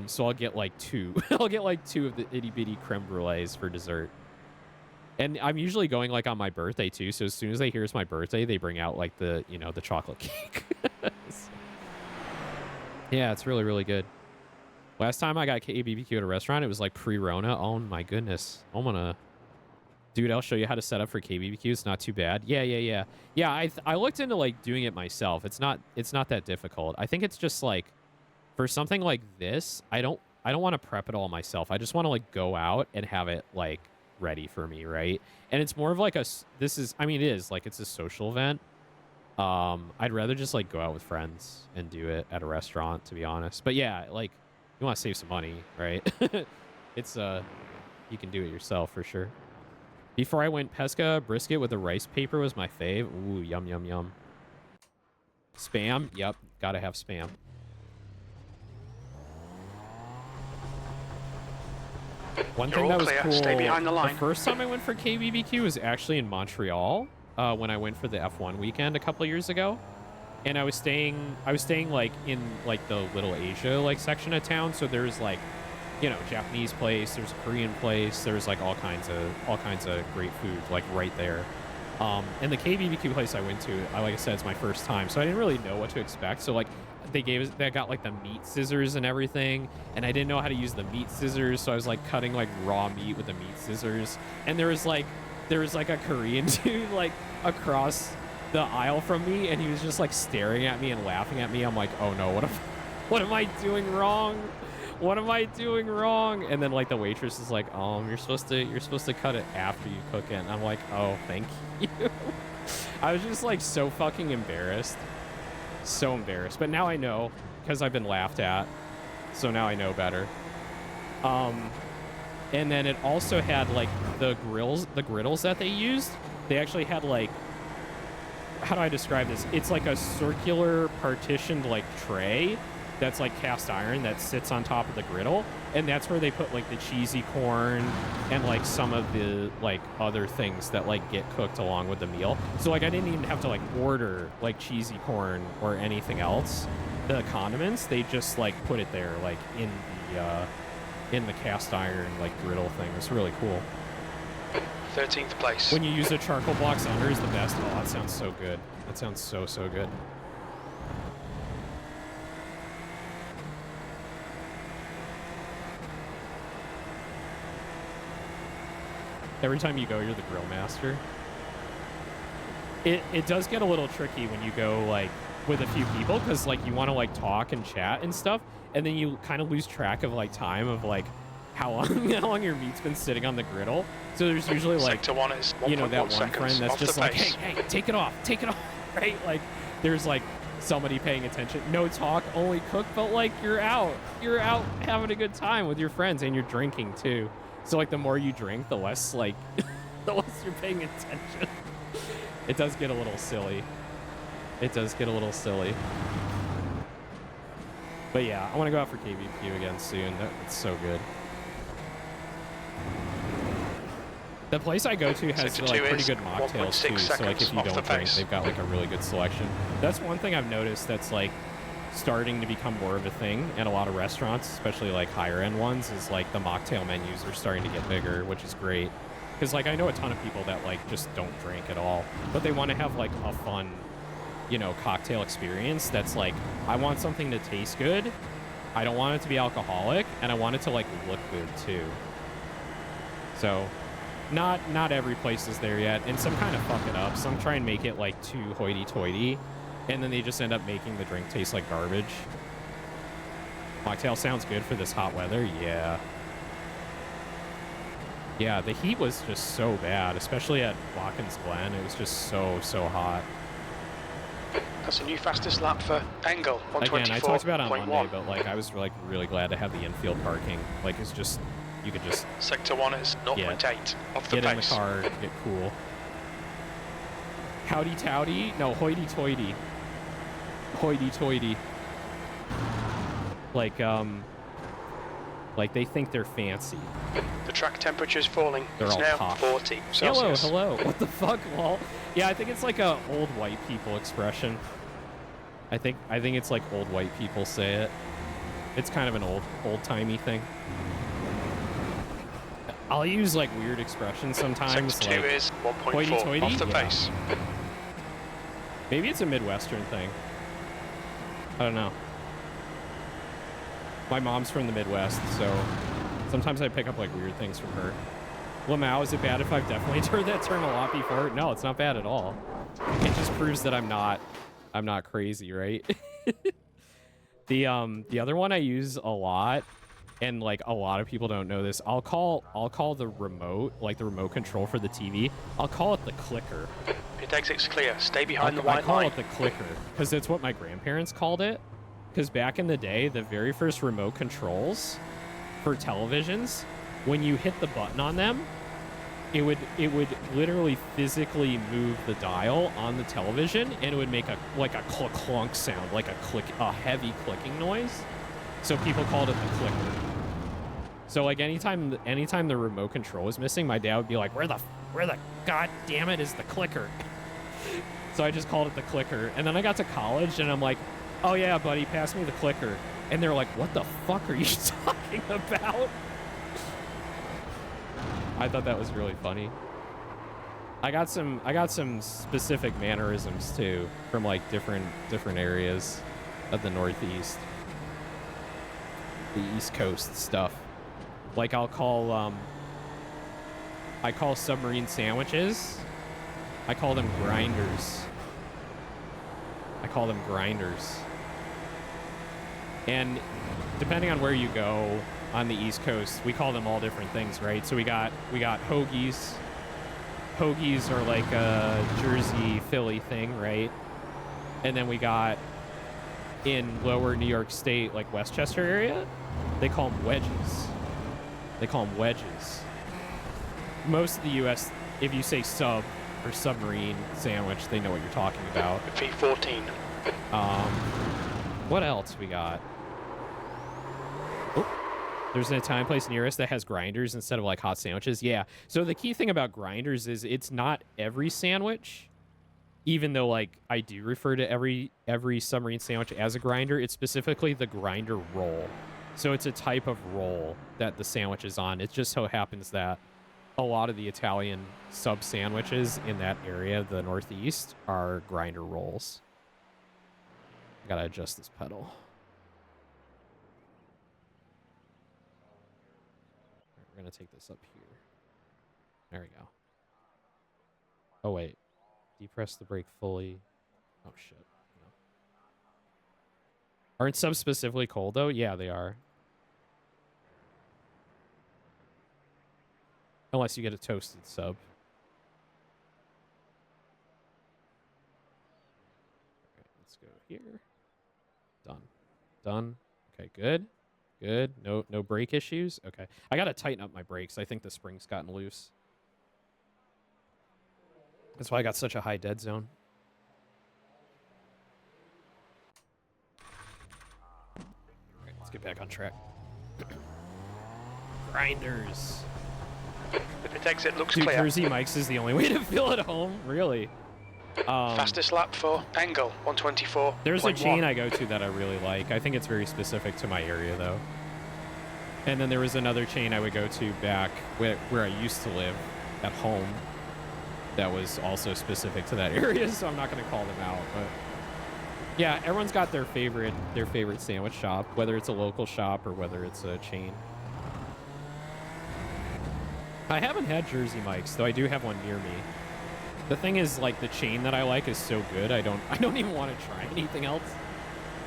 So I'll get like 2. I'll get like 2 of the itty bitty creme brulees for dessert. And I'm usually going like on my birthday too. So as soon as they hear it's my birthday, they bring out like the chocolate cake. Yeah, it's really, really good. Last time I got KBBQ at a restaurant, it was like pre-Rona. Oh my goodness. Dude, I'll show you how to set up for KBBQ. It's not too bad. Yeah. I looked into like doing it myself. It's not that difficult. I think it's just like for something like this, I don't want to prep it all myself. I just want to like go out and have it like ready for me, right? And it's more of like it is like it's a social event. I'd rather just like go out with friends and do it at a restaurant, to be honest. But yeah, like you want to save some money, right? It's you can do it yourself for sure. Before I went pesca, brisket with the rice paper was my fave. Ooh, yum, yum, yum. Spam, yep, gotta have spam. One thing that was cool, stay behind the line. The first time I went for KBBQ was actually in Montreal, when I went for the F1 weekend a couple of years ago. And I was staying like in like the Little Asia like section of town, so there's like, you know, Japanese place, there's a Korean place, there's like all kinds of great food like right there. And the KBBQ place I went to, like I said, it's my first time, so I didn't really know what to expect. So like they got like the meat scissors and everything, and I didn't know how to use the meat scissors, so I was like cutting like raw meat with the meat scissors. And there was like a Korean dude like across the aisle from me, and he was just like staring at me and laughing at me. I'm like, oh no, what am I doing wrong? What am I doing wrong? And then like the waitress is like, you're supposed to cut it after you cook it. And I'm like, oh, thank you. I was just like so fucking embarrassed. So embarrassed. But now I know, because I've been laughed at. So now I know better. And then it also had like the griddles that they used. They actually had like, how do I describe this? It's like a circular partitioned like tray that's like cast iron that sits on top of the griddle, and that's where they put like the cheesy corn and like some of the like other things that like get cooked along with the meal. So like I didn't even have to like order like cheesy corn or anything else. The condiments, they just like put it there like in the cast iron like griddle thing. It's really cool. 13th place. When you use the charcoal blocks under is the best. Oh, that sounds so good. That sounds so good. Every time you go, you're the grill master. It does get a little tricky when you go like with a few people, because like you want to like talk and chat and stuff, and then you kind of lose track of like time of like how long your meat's been sitting on the griddle. So there's usually like, Sector 1 is 1.1 you know, that one friend that's just like, hey, take it off, right? Like there's like somebody paying attention. No talk, only cook, but like you're out having a good time with your friends, and you're drinking too. So like the more you drink, the less like the less you're paying attention. It does get a little silly. It does get a little silly. But yeah, I want to go out for KBQ again soon. It's so good. The place I go to has like pretty good mocktails too. So like if you don't drink, they've got like a really good selection. That's one thing I've noticed that's like starting to become more of a thing at a lot of restaurants, especially like higher end ones, is like the mocktail menus are starting to get bigger, which is great. Because, like, I know a ton of people that, like, just don't drink at all, but they want to have, like, a fun, you know, cocktail experience that's, like, I want something to taste good, I don't want it to be alcoholic, and I want it to, like, look good, too. So, not every place is there yet, and some kind of fuck it up. Some try and make it, like, too hoity-toity, and then they just end up making the drink taste like garbage. Mocktail sounds good for this hot weather, yeah. Yeah, the heat was just so bad, especially at Watkins Glen. It was just so hot. That's a new fastest lap for Engel, 124.1. Again, I talked about it on Monday, but like I was like really glad to have the infield parking. Like it's just, you could just... Sector 1 is 0.8 off the pace. Get in the car, get cool. Howdy towdy? No, hoity toity. Hoity toity. Like they think they're fancy. The track temperature is falling. They're it's all now posh. 40 Celsius. Hello. What the fuck, lol? Yeah, I think it's like a old white people expression. I think it's like old white people say it. It's kind of an old-timey thing. I'll use like weird expressions sometimes. Sector 2 like is 1.4 off the pace. Maybe it's a Midwestern thing. I don't know. My mom's from the Midwest, so sometimes I pick up like weird things from her. Lamau, is it bad if I've definitely heard that term a lot before? No, it's not bad at all. It just proves that I'm not crazy, right? The other one I use a lot, and like a lot of people don't know this. I'll call the remote, like the remote control for the TV, I'll call it the clicker. Pit exit's clear. Stay behind the white line. I call it the clicker because it's what my grandparents called it. Because back in the day, the very first remote controls for televisions, when you hit the button on them, it would literally physically move the dial on the television, and it would make a clunk sound, like a heavy clicking noise. So people called it the clicker. So like anytime the remote control was missing, my dad would be like, where the god damn it is the clicker? So I just called it the clicker. And then I got to college and I'm like, oh yeah, buddy, pass me the clicker. And they're like, what the fuck are you talking about? I thought that was really funny. I got some specific mannerisms too from like different areas of the Northeast. The East Coast stuff. Like I call submarine sandwiches, I call them grinders. And depending on where you go on the East Coast, we call them all different things, right? So we got hoagies. Hoagies are like a Jersey, Philly thing, right? And then we got in lower New York State, like Westchester area, they call them wedges. Most of the U.S., if you say sub or submarine sandwich, they know what you're talking about. V14. What else we got? Oh, there's an Italian place near us that has grinders instead of like hot sandwiches. Yeah. So the key thing about grinders is it's not every sandwich, even though like I do refer to every submarine sandwich as a grinder. It's specifically the grinder roll. So it's a type of roll that the sandwich is on. It just so happens that a lot of the Italian sub sandwiches in that area, the Northeast, are grinder rolls. I gotta adjust this pedal. We're gonna take this up here. There we go. Oh, wait. Depress the brake fully. Oh, shit. No. Aren't subs specifically cold, though? Yeah, they are. Unless you get a toasted sub. All right, let's go here. Done. Done. Okay, good. Good. No brake issues. Okay. I got to tighten up my brakes. I think the spring's gotten loose. That's why I got such a high dead zone. All right, let's get back on track. Grinders. The pit exit looks Dude, clear. Jersey Mike's is the only way to feel at home. Really. Fastest lap for Bengal, 124. There's a chain I go to that I really like. I think it's very specific to my area, though. And then there was another chain I would go to back where I used to live at home that was also specific to that area, so I'm not going to call them out. But yeah, everyone's got their favorite sandwich shop, whether it's a local shop or whether it's a chain. I haven't had Jersey Mike's, though I do have one near me. The thing is, like, the chain that I like is so good, I don't even want to try anything else.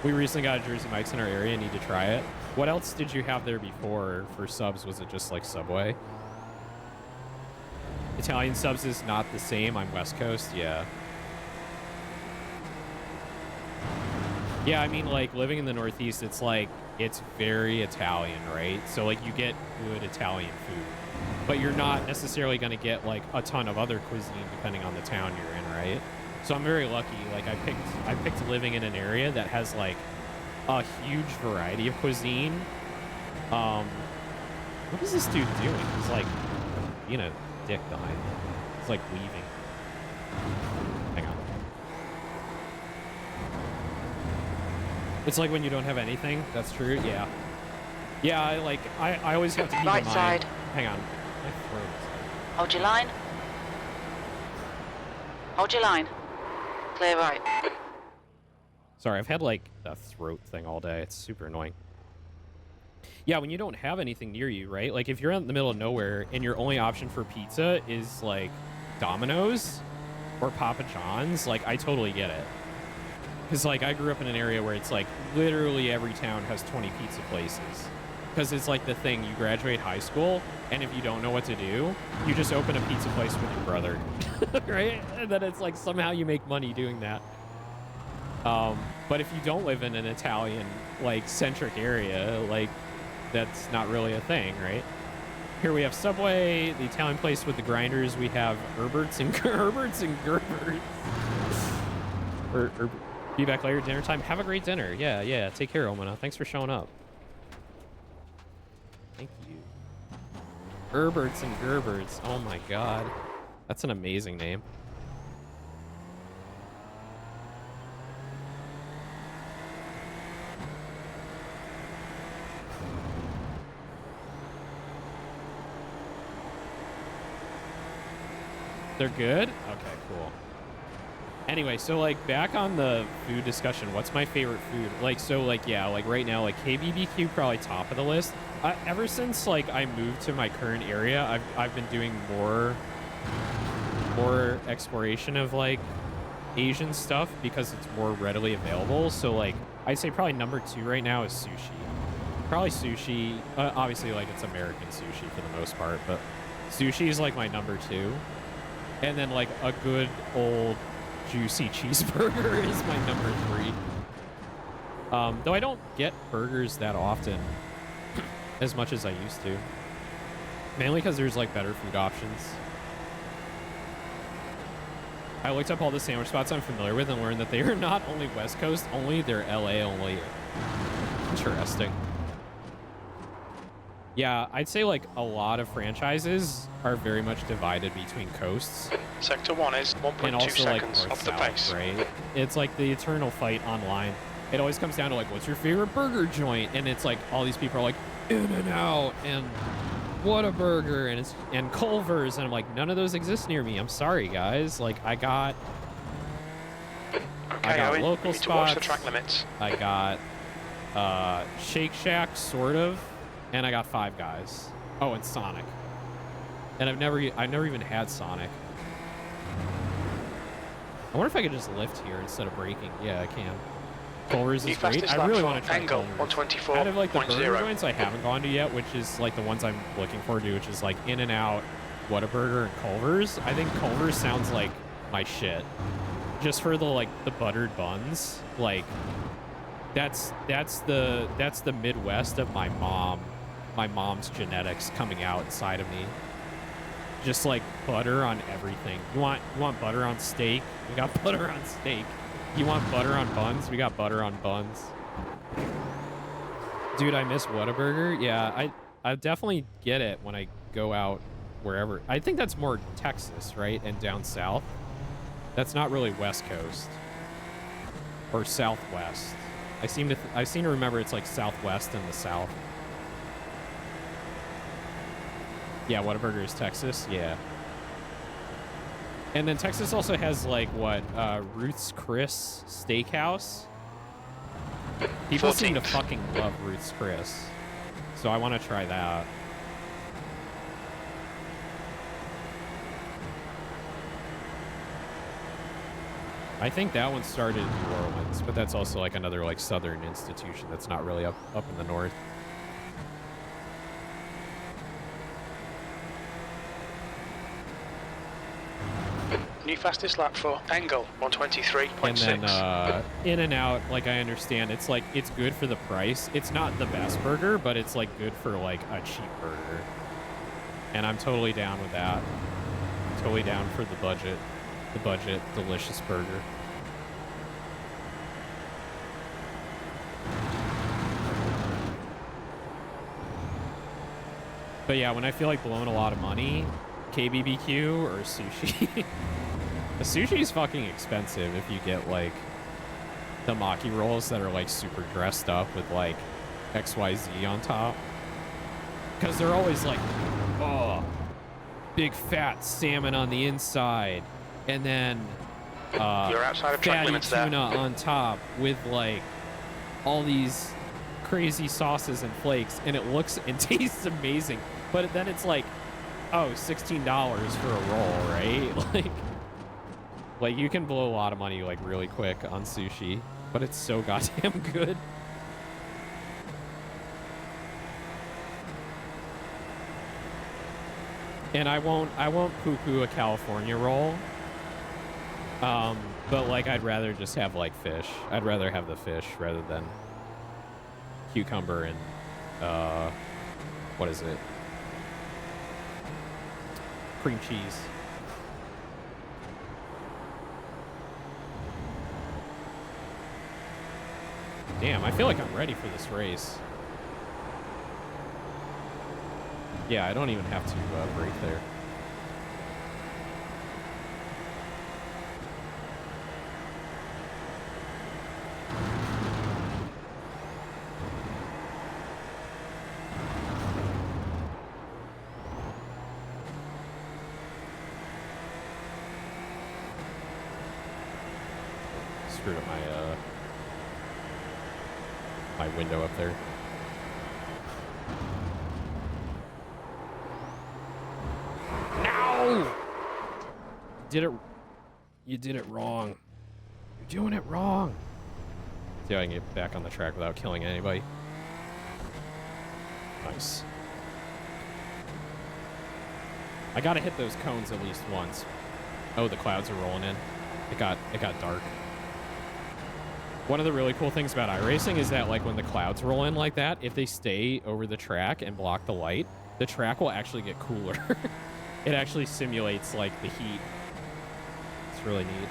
We recently got a Jersey Mike's in our area, need to try it. What else did you have there before for subs? Was it just like Subway? Italian subs is not the same. I'm West Coast, yeah. Yeah, I mean, like, living in the Northeast, it's like, it's very Italian, right? So, like, you get good Italian food. But you're not necessarily going to get, like, a ton of other cuisine depending on the town you're in, right? So I'm very lucky. Like, I picked living in an area that has, like, a huge variety of cuisine. What is this dude doing? He's, like, being a dick behind me. He's, like, weaving. Hang on. It's like when you don't have anything. That's true, yeah. Yeah, I always have to keep in mind. Right side. Hang on. Hold your line. Hold your line. Clear right. Sorry, I've had like a throat thing all day. It's super annoying. Yeah, when you don't have anything near you, right? Like if you're in the middle of nowhere and your only option for pizza is like Domino's or Papa John's, like I totally get it. Because like I grew up in an area where it's like literally every town has 20 pizza places. Because it's like the thing, you graduate high school, and if you don't know what to do, you just open a pizza place with your brother, right? And then it's like somehow you make money doing that. But if you don't live in an Italian, like, centric area, like, that's not really a thing, right? Here we have Subway, the Italian place with the grinders. We have Herbert's and Herbert's and Gerbers. Be back later, dinner time. Have a great dinner. Yeah. Take care, Omana. Thanks for showing up. Thank you. Herbert's and Gerbers. Oh my god. That's an amazing name. They're good? Okay, cool. Anyway, so like back on the food discussion, what's my favorite food? Like, so like, yeah, like right now, like KBBQ probably top of the list. Ever since like I moved to my current area, I've been doing more exploration of like Asian stuff because it's more readily available. So like I'd say probably number 2 right now is sushi. Probably sushi. Obviously like it's American sushi for the most part, but sushi is like my number 2. And then like a good old juicy cheeseburger is my number 3. Though I don't get burgers that often as much as I used to. Mainly because there's like better food options. I looked up all the sandwich spots I'm familiar with and learned that they are not only West Coast only, they're LA only. Interesting. Yeah, I'd say like a lot of franchises are very much divided between coasts. Sector 1 is 1.2 seconds like off the pace. Right? It's like the eternal fight online. It always comes down to like, what's your favorite burger joint? And it's like all these people are like, In-N-Out and Whataburger and Culver's, and I'm like, none of those exist near me. I'm sorry, guys. Like I got Owen, local you need spots. to watch the track limits. I got Shake Shack, sort of. And I got Five Guys. Oh, and Sonic. And I've never even had Sonic. I wonder if I could just lift here instead of braking. Yeah, I can. Culver's is great. I really want to try Angle, Culver's. 124. Out of like the burger joints I haven't gone to yet, which is like the ones I'm looking forward to, which is like In-N-Out, Whataburger, and Culver's. I think Culver's sounds like my shit. Just for the like the buttered buns. Like that's the Midwest of my mom's genetics coming out inside of me. Just like butter on everything. You want butter on steak? We got butter on steak. You want butter on buns? We got butter on buns. Dude, I miss Whataburger. Yeah, I definitely get it when I go out wherever. I think that's more Texas, right? And down south. That's not really West Coast or Southwest. I seem to remember it's like Southwest and the South. Yeah, Whataburger is Texas. Yeah. And then Texas also has like what Ruth's Chris Steakhouse. People seem to fucking love Ruth's Chris, so I want to try that. I think that one started in New Orleans, but that's also like another like southern institution that's not really up in the north. New fastest lap for Angle, 123.6. And then In-N-Out, like I understand, it's like it's good for the price. It's not the best burger, but it's like good for like a cheap burger. And I'm totally down with that. Totally down for the budget. The budget delicious burger. But yeah, when I feel like blowing a lot of money, KBBQ or sushi. The sushi is fucking expensive if you get like the maki rolls that are like super dressed up with like XYZ on top. Because they're always like, oh, big fat salmon on the inside. And then you're outside of track fatty limits tuna there. on top with like all these crazy sauces and flakes. And it looks and tastes amazing. But then it's like, oh, $16 for a roll, right? Like you can blow a lot of money like really quick on sushi, but it's so goddamn good. And I won't poo-poo a California roll. But like I'd rather just have like fish. I'd rather have the fish rather than cucumber and what is it? Cream cheese. Damn, I feel like I'm ready for this race. Yeah, I don't even have to brake there. Screwed up my window up there. No! You did it wrong. You're doing it wrong. See if I can get back on the track without killing anybody. Nice. I gotta hit those cones at least once. Oh, the clouds are rolling in. It got dark. One of the really cool things about iRacing is that like when the clouds roll in like that, if they stay over the track and block the light, the track will actually get cooler. It actually simulates like the heat. It's really neat.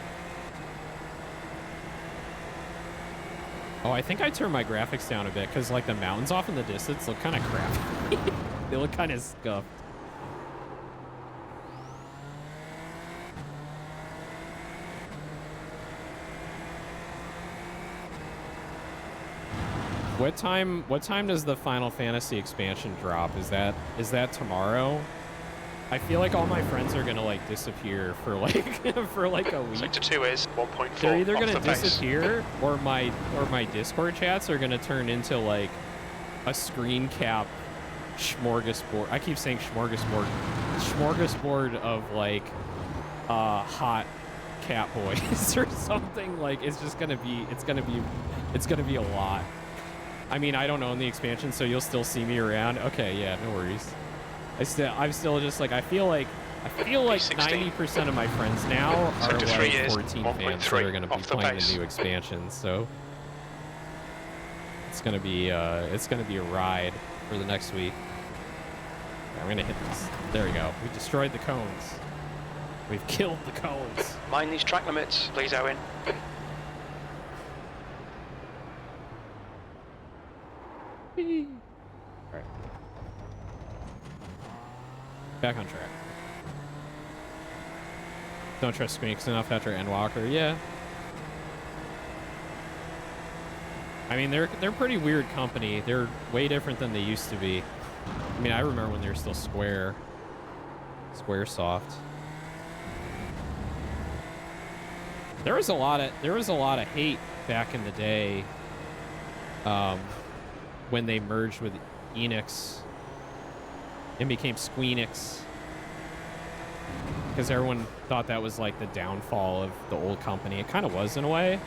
Oh, I think I turned my graphics down a bit because like the mountains off in the distance look kind of crappy. They look kind of scuffed. What time does the Final Fantasy expansion drop? Is that tomorrow? I feel like all my friends are gonna like disappear for like for like a week. Sector 2 is 1.4. They're either gonna disappear or my Discord chats are gonna turn into like a screen cap smorgasbord. I keep saying smorgasbord. smorgasbord of like hot cat boys or something. Like it's gonna be a lot. I mean, I don't own the expansion, so you'll still see me around. Okay, yeah, no worries. I'm still just like I feel like 90% of my friends now are like 14 fans that are gonna be playing the new expansion. So it's gonna be a ride for the next week. I'm gonna hit this. There we go. We destroyed the cones. We've killed the cones. Mind these track limits, please, Owen. Alright. Back on track. Don't trust Squeaks enough after Endwalker. Yeah. I mean, they're pretty weird company. They're way different than they used to be. I mean, I remember when they were still Squaresoft. There was a lot of hate back in the day when they merged with Enix and became Squeenix, because everyone thought that was like the downfall of the old company. It kind of was in a way.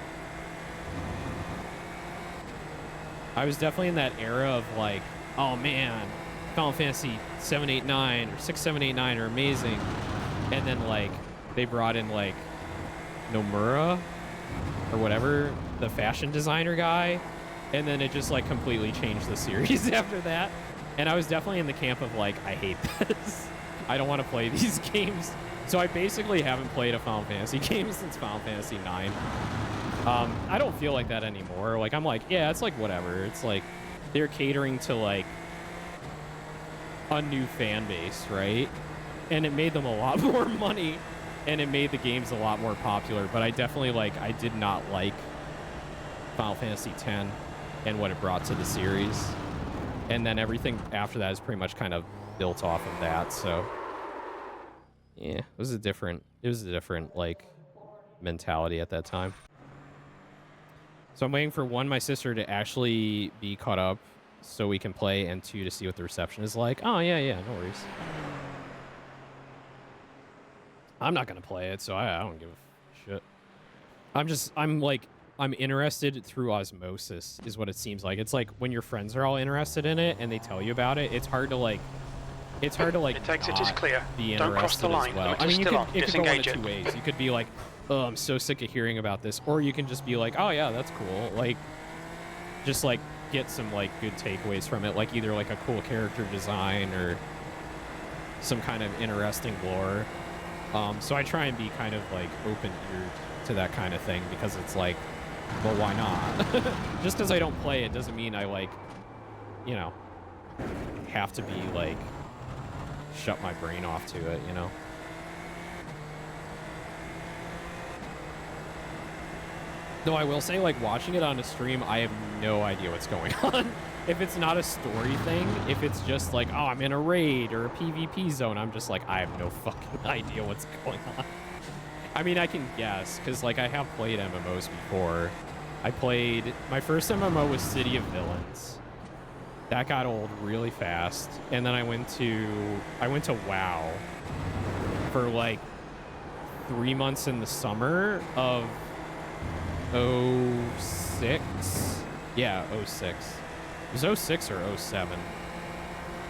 I was definitely in that era of like, oh man, Final Fantasy 789 or 6789 are amazing, and then like they brought in like Nomura or whatever, the fashion designer guy, and then it just like completely changed the series after that. And I was definitely in the camp of like, I hate this. I don't want to play these games. So I basically haven't played a Final Fantasy game since Final Fantasy 9. I don't feel like that anymore. Like I'm like, yeah, it's like whatever. It's like they're catering to like a new fan base, right? And it made them a lot more money, and it made the games a lot more popular. But I definitely I did not like Final Fantasy X and what it brought to the series. And then everything after that is pretty much kind of built off of that. So yeah, it was a different like mentality at that time. So I'm waiting for one, my sister to actually be caught up so we can play, and two, to see what the reception is like. Oh yeah, no worries. I'm not gonna play it, so I don't give a shit. I'm interested through osmosis, is what it seems like. It's like when your friends are all interested in it and they tell you about it, it's hard to it takes it is clear. Be Don't cross the line. as well. I mean, it could go one of two ways. You could be like, oh, I'm so sick of hearing about this, or you can just be like, oh yeah, that's cool. Like, just like get some like good takeaways from it, like either like a cool character design or some kind of interesting lore. So I try and be kind of like open-eared to that kind of thing, because it's like, well, why not? Just because I don't play it doesn't mean I like, you know, have to be like shut my brain off to it, you know. Though I will say, like, watching it on a stream, I have no idea what's going on. If it's not a story thing, if it's just like, oh, I'm in a raid or a PvP zone, I'm just like, I have no fucking idea what's going on. I mean, I can guess, because, like, I have played MMOs before. My first MMO was City of Villains. That got old really fast. And then I went to WoW for, like, 3 months in the summer of 06. Yeah, 06. It was 06 or 07.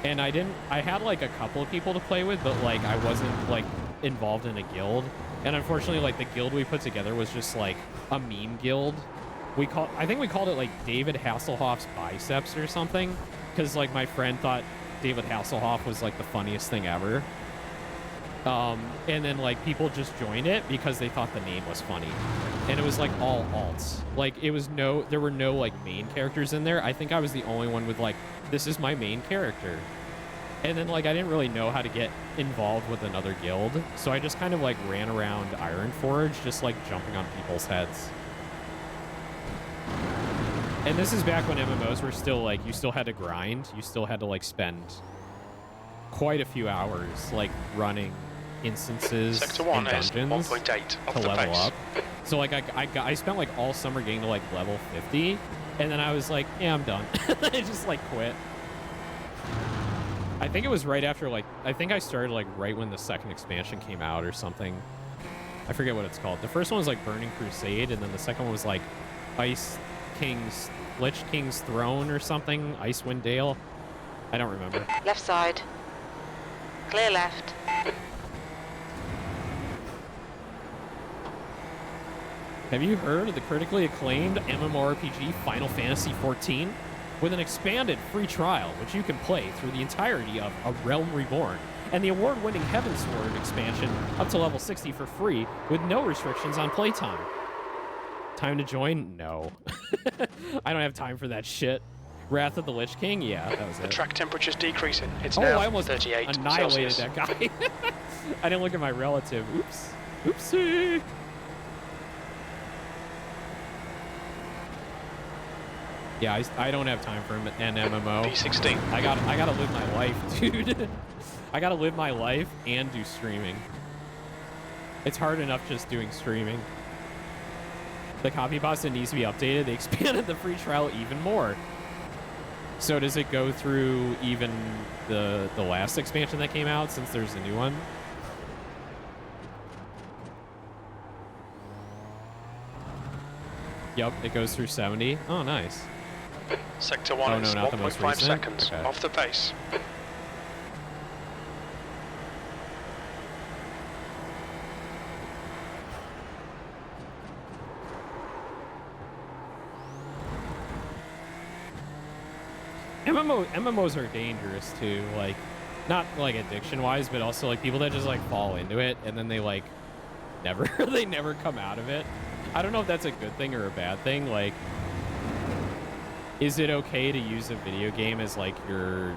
And I had like a couple of people to play with, but like I wasn't like involved in a guild. And unfortunately, like the guild we put together was just like a meme guild. I think we called it like David Hasselhoff's biceps or something, because like my friend thought David Hasselhoff was like the funniest thing ever. And then like people just joined it because they thought the name was funny, and it was like all alts. Like there were no like main characters in there. I think I was the only one with like, this is my main character. And then like I didn't really know how to get involved with another guild, so I just kind of like ran around Ironforge, just like jumping on people's heads. And this is back when MMOs were still like, you still had to grind, you still had to like spend quite a few hours like running instances Sector 1 and dungeons 1.8 to level up. So like I spent like all summer getting to like level 50, and then I was like, yeah, I'm done. I just like quit. I think it was right after, like, I think I started, like, right when the second expansion came out or something. I forget what it's called. The first one was, like, Burning Crusade, and then the second one was, like, Lich King's Throne or something. Icewind Dale. I don't remember. Left side. Clear left. Have you heard of the critically acclaimed MMORPG Final Fantasy XIV? With an expanded free trial, which you can play through the entirety of A Realm Reborn, and the award-winning Heavensward expansion up to level 60 for free with no restrictions on playtime. Time to join? No. I don't have time for that shit. Wrath of the Lich King? Yeah, that was it. The track temperature's decreasing. It's I now almost 38 annihilated Celsius. that guy. I didn't look at my relative. Oops. Oopsie. Yeah, I don't have time for an MMO. P16. I gotta live my life, dude. I gotta live my life and do streaming. It's hard enough just doing streaming. The copy pasta needs to be updated. They expanded the free trial even more. So does it go through even the last expansion that came out since there's a new one? Yep, it goes through 70. Oh, nice. Sector 1 is not the most 1.5 recent? seconds Okay. off the pace. MMOs are dangerous too, like, not like addiction wise, but also like people that just like fall into it and then they like never they never come out of it. I don't know if that's a good thing or a bad thing. Like, is it okay to use a video game as like your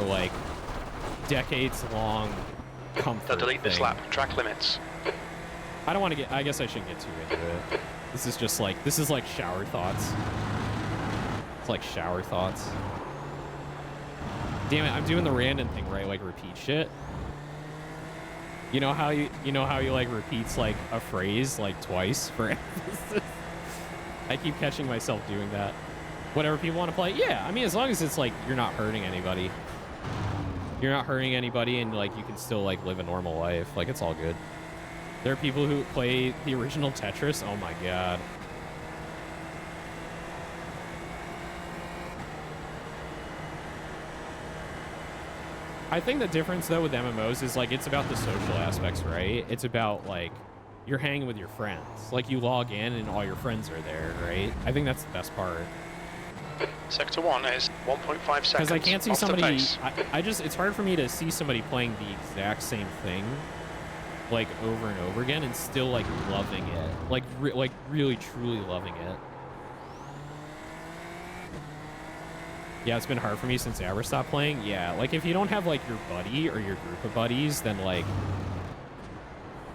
like decades long comfort They'll delete this thing? lap. Track limits. I don't want to get, I guess I shouldn't get too into it. This is just like, this is like shower thoughts. It's like shower thoughts. Damn it, I'm doing the random thing where I like repeat shit. You know how you like repeats like a phrase like twice for emphasis? I keep catching myself doing that. Whatever people want to play, yeah. I mean, as long as it's like you're not hurting anybody. You're not hurting anybody and like you can still like live a normal life. Like, it's all good. There are people who play the original Tetris. Oh my god. I think the difference though with MMOs is like it's about the social aspects, right? It's about like you're hanging with your friends. Like you log in and all your friends are there, right? I think that's the best part. Sector 1 is 1.5 seconds Because I can't see off the somebody. pace. I just, it's hard for me to see somebody playing the exact same thing, like over and over again, and still like loving it, like really truly loving it. Yeah, it's been hard for me since Abra stopped playing. Yeah, like if you don't have like your buddy or your group of buddies, then like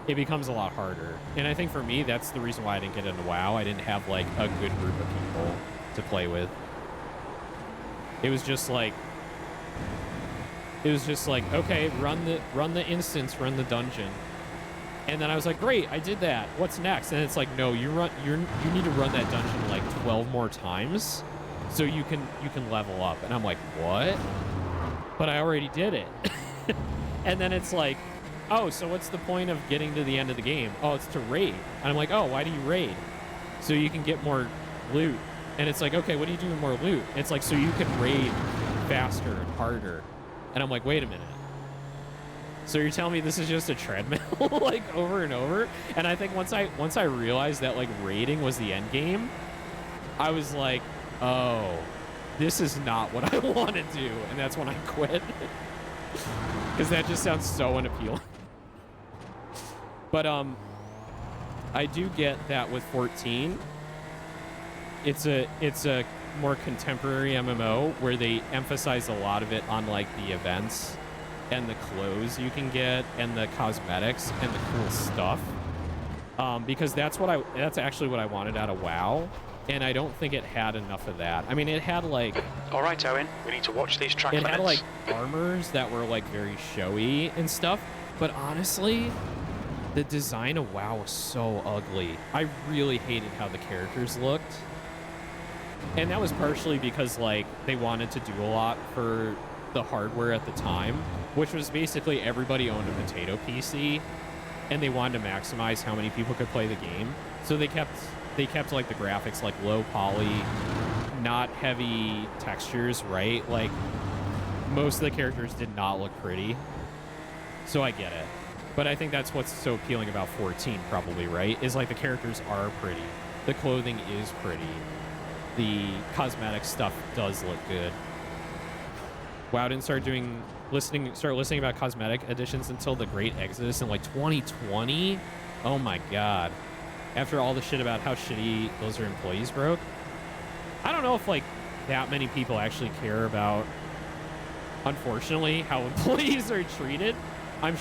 it becomes a lot harder. And I think for me, that's the reason why I didn't get into WoW. I didn't have like a good group of people to play with. It was just like, okay, run the instance, run the dungeon. And then I was like, great, I did that. What's next? And it's like, no, you need to run that dungeon like 12 more times so you can level up. And I'm like, what? But I already did it. And then it's like, oh, so what's the point of getting to the end of the game? Oh, it's to raid. And I'm like, oh, why do you raid? So you can get more loot. And it's like, okay, what do you do with more loot? It's like, so you can raid faster and harder. And I'm like, wait a minute. So you're telling me this is just a treadmill, like over and over? And I think once I realized that like raiding was the end game, I was like, oh, this is not what I want to do. And that's when I quit. Because that just sounds so unappealing. But I do get that with 14. It's a more contemporary MMO where they emphasize a lot of it on like the events and the clothes you can get and the cosmetics and the cool stuff. Because that's actually what I wanted out of WoW, and I don't think it had enough of that. I mean, it had like, All right, Owen, we need to watch these track it limits. had like armors that were like very showy and stuff, but honestly, the design of WoW was so ugly. I really hated how the characters looked. And that was partially because like they wanted to do a lot for the hardware at the time, which was basically everybody owned a potato PC, and they wanted to maximize how many people could play the game. So they kept like the graphics like low poly, not heavy textures, right? Like most of the characters did not look pretty. So I get it. But I think that's what's so appealing about 14 probably, right? Is like the characters are pretty. The clothing is pretty. The cosmetic stuff does look good. WoW didn't start listening about cosmetic additions until the Great Exodus in like 2020. Oh my god. After all the shit about how shitty Blizzard employees broke. I don't know if like that many people actually care about, unfortunately, how employees are treated. I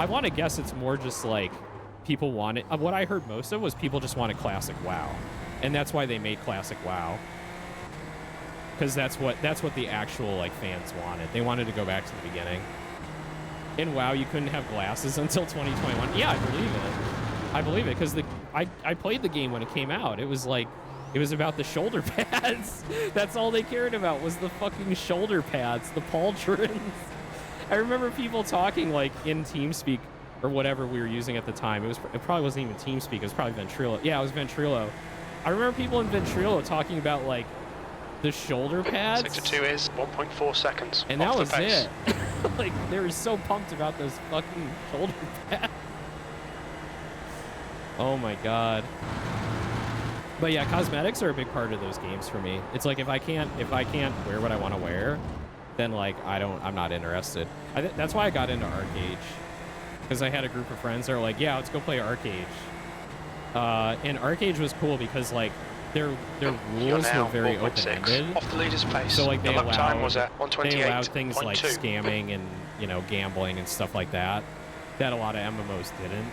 want to guess it's more just like people wanted, what I heard most of was people just wanted classic WoW. And that's why they made classic WoW. Because that's what the actual like fans wanted. They wanted to go back to the beginning. In WoW, you couldn't have glasses until 2021. Yeah, I believe it. I believe it because I played the game when it came out. It was about the shoulder pads. That's all they cared about was the fucking shoulder pads, the pauldrons. I remember people talking like in TeamSpeak or whatever we were using at the time. It probably wasn't even TeamSpeak. It was probably Ventrilo. Yeah, it was Ventrilo. I remember people in Ventrilo talking about like the shoulder pads. Sector 2 is 1.4 seconds. And that was it. Like they were so pumped about those fucking shoulder pads. Oh my god. But yeah, cosmetics are a big part of those games for me. It's like if I can't wear what I want to wear, then like I'm not interested. That's why I got into Arcade, because I had a group of friends that were like, yeah, let's go play Arcade. And Arcade was cool because like their rules were very open-ended. Off the leader's pace. So like they time was at they allowed things like scamming and gambling and stuff like that a lot of MMOs didn't.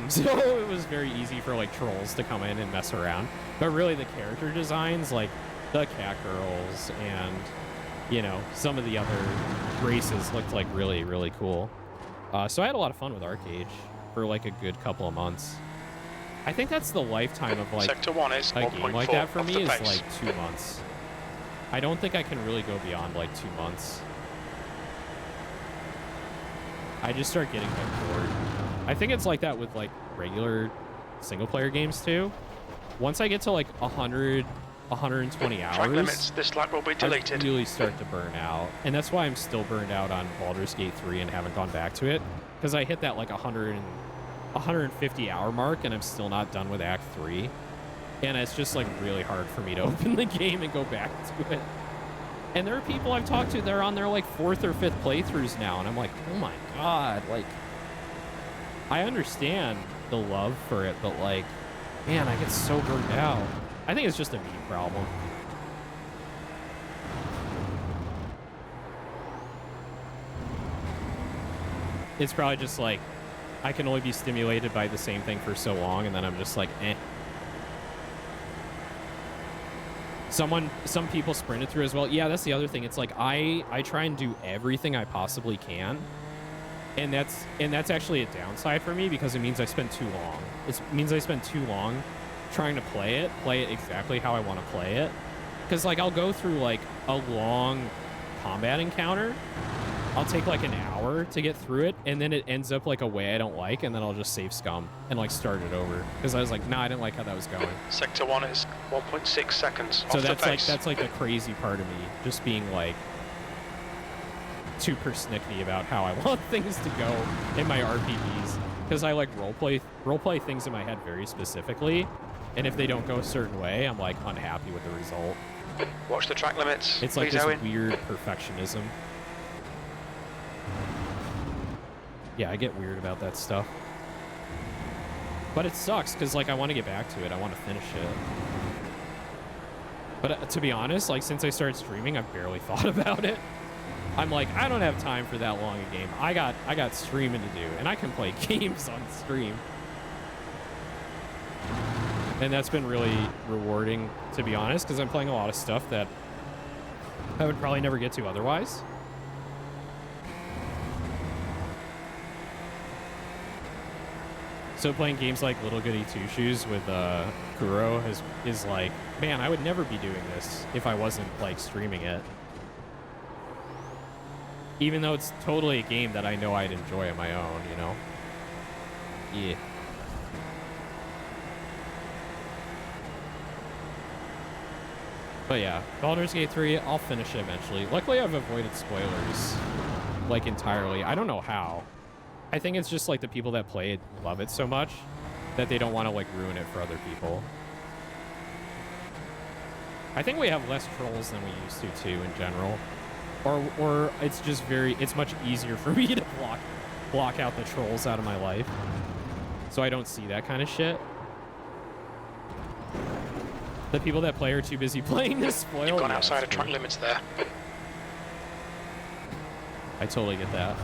So it was very easy for like trolls to come in and mess around. But really the character designs, like the cat girls and some of the other races looked like really, really cool. So I had a lot of fun with Arcade for like a good couple of months. I think that's the lifetime of like Sector 1 is a game like that for me is like 2 months. I don't think I can really go beyond like 2 months. I just start getting like bored. I think it's like that with like regular single player games too. Once I get to like 100, 120 hours, limits, this lap will be deleted. I really start to burn out. And that's why I'm still burned out on Baldur's Gate 3 and haven't gone back to it. Because I hit that like 150 hour mark and I'm still not done with Act 3. And it's just like really hard for me to open the game and go back to it. And there are people I've talked to that are on their like 4th or 5th playthroughs now. And I'm like, oh my god, like, I understand the love for it, but like, man, I get so burned out. I think it's just a me problem. It's probably just like, I can only be stimulated by the same thing for so long, and then I'm just like, eh. Some people sprinted through as well. Yeah, that's the other thing. It's like, I try and do everything I possibly can. And that's actually a downside for me because it means I spend too long. It means I spend too long trying to play it exactly how I want to play it. Because like I'll go through like a long combat encounter. I'll take like an hour to get through it, and then it ends up like a way I don't like, and then I'll just save scum and like start it over because I was like, nah, I didn't like how that was going. Sector 1 is 1.6 seconds. So that's like the crazy part of me, just being like too persnickety about how I want things to go in my RPGs, because I like roleplay things in my head very specifically, and if they don't go a certain way, I'm like unhappy with the result. Watch the track limits. It's like this weird perfectionism. Yeah, I get weird about that stuff. But it sucks because like I want to get back to it. I want to finish it. But to be honest, like since I started streaming, I've barely thought about it. I'm like, I don't have time for that long a game. I got streaming to do, and I can play games on stream. And that's been really rewarding, to be honest, because I'm playing a lot of stuff that I would probably never get to otherwise. So playing games like Little Goody Two Shoes with Kuro is like, man, I would never be doing this if I wasn't like streaming it. Even though it's totally a game that I know I'd enjoy on my own, you know? Yeah. But yeah, Baldur's Gate 3, I'll finish it eventually. Luckily, I've avoided spoilers, like, entirely. I don't know how. I think it's just, like, the people that play it love it so much that they don't want to, like, ruin it for other people. I think we have less trolls than we used to, too, in general. Or it's just it's much easier for me to block out the trolls out of my life. So I don't see that kind of shit. The people that play are too busy playing to spoil. You've gone outside of track limits there. I totally get that.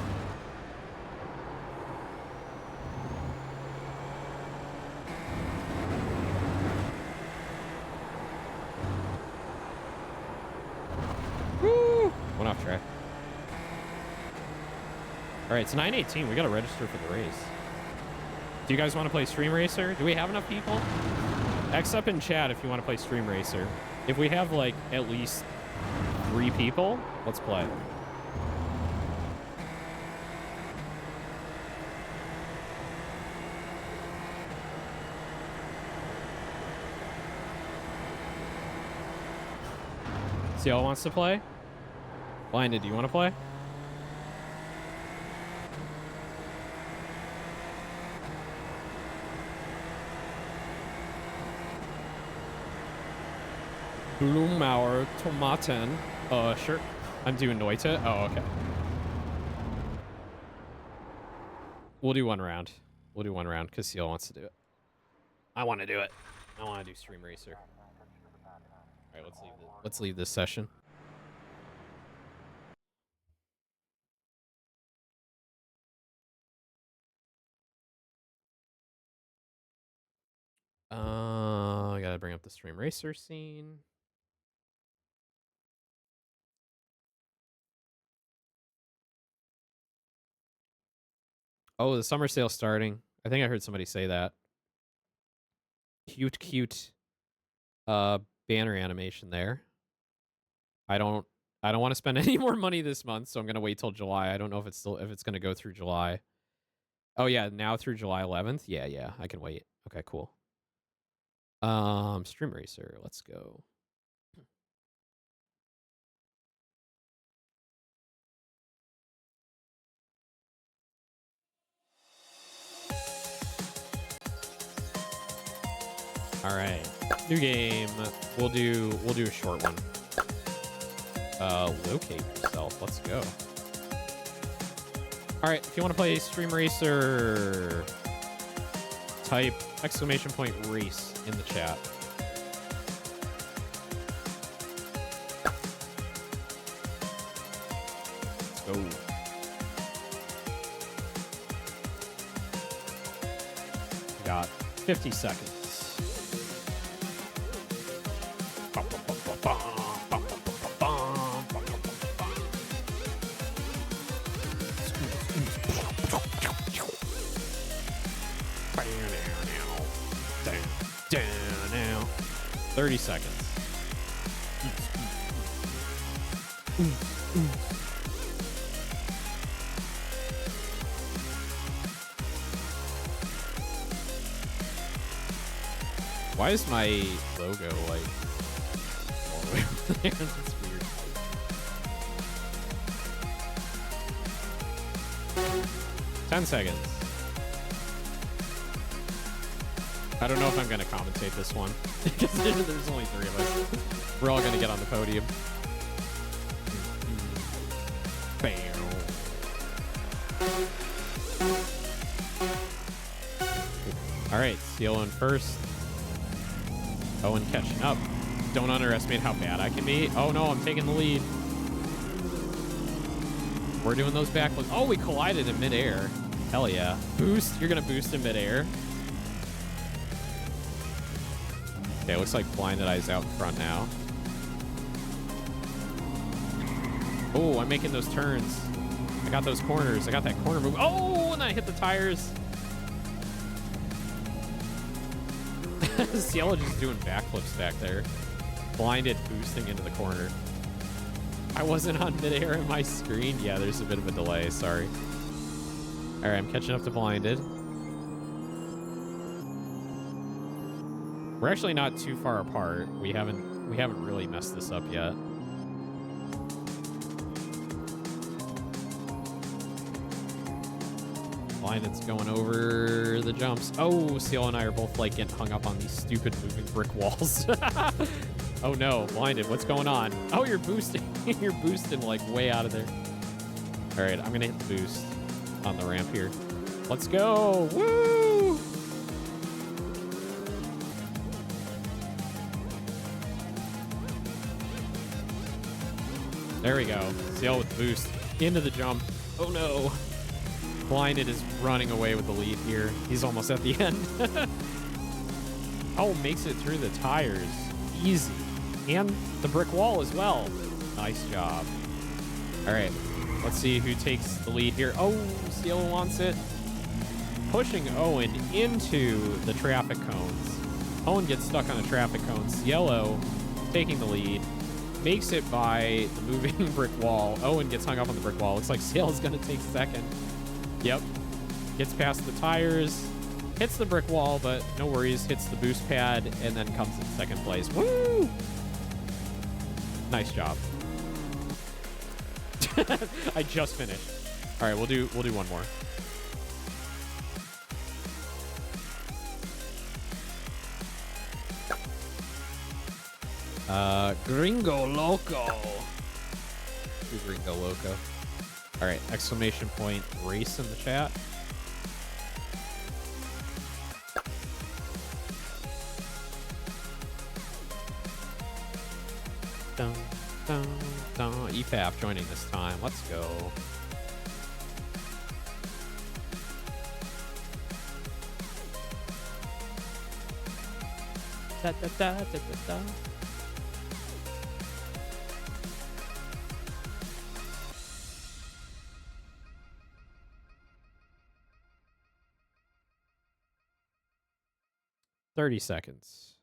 Woo! Went off track. All right, it's 9:18. We got to register for the race. Do you guys want to play Stream Racer? Do we have enough people? X up in chat if you want to play Stream Racer. If we have, like, at least 3 people, let's play. CL wants to play? Blinded, do you want to play? Blumauer Tomaten. Sure. I'm doing Noita. Oh, okay. We'll do one round. We'll do one round because CL wants to do it. I want to do it. I want to do Stream Racer. All right, let's leave this session. I gotta bring up the Stream Racer scene. Oh, the summer sale starting. I think I heard somebody say that. Cute banner animation there. I don't want to spend any more money this month, so I'm gonna wait till July. I don't know if it's gonna go through July. Oh yeah, now through July 11th. Yeah, I can wait. Okay, cool. Stream Racer, let's go. All right, new game. We'll do a short one. Locate yourself. Let's go. All right, if you want to play Stream Racer, type !race in the chat. Let's go. We got 50 seconds. Now. 30 seconds. Why is my logo like all the way over there? That's weird. Ten seconds. I don't know if I'm going to commentate this one because there's only 3 of us. We're all going to get on the podium. Bam. All right, CL in first. Owen catching up. Don't underestimate how bad I can be. Oh no, I'm taking the lead. We're doing those backflips. Oh, we collided in midair. Hell yeah. Boost. You're going to boost in midair. Okay, looks like Blinded Eye's out in front now. Oh, I'm making those turns. I got those corners. I got that corner move. Oh, and I hit the tires. Cielo just doing backflips back there. Blinded boosting into the corner. I wasn't on midair in my screen. Yeah, there's a bit of a delay. Sorry. All right, I'm catching up to Blinded. We're actually not too far apart. We haven't really messed this up yet. Blinded's going over the jumps. Oh, Seal and I are both like getting hung up on these stupid moving brick walls. Oh no, Blinded, what's going on? Oh, you're boosting. You're boosting like way out of there. All right, I'm gonna hit the boost on the ramp here. Let's go. Woo! There we go. Seal with the boost into the jump. Oh no. Blinded is running away with the lead here. He's almost at the end. Oh, makes it through the tires. Easy. And the brick wall as well. Nice job. All right. Let's see who takes the lead here. Oh, Cielo wants it. Pushing Owen into the traffic cones. Owen gets stuck on a traffic cone. Cielo taking the lead. Makes it by the moving brick wall. Owen gets hung up on the brick wall. Looks like Cielo's going to take second. Yep. Gets past the tires. Hits the brick wall, but no worries. Hits the boost pad and then comes in second place. Woo! Nice job. I just finished. All right, we'll do one more. Gringo Loco. Do Gringo Loco. All right, exclamation point race in the chat. Dun, dun, dun. EPAF joining this time. Let's go. Da, da, da, da, da, da. $30 seconds.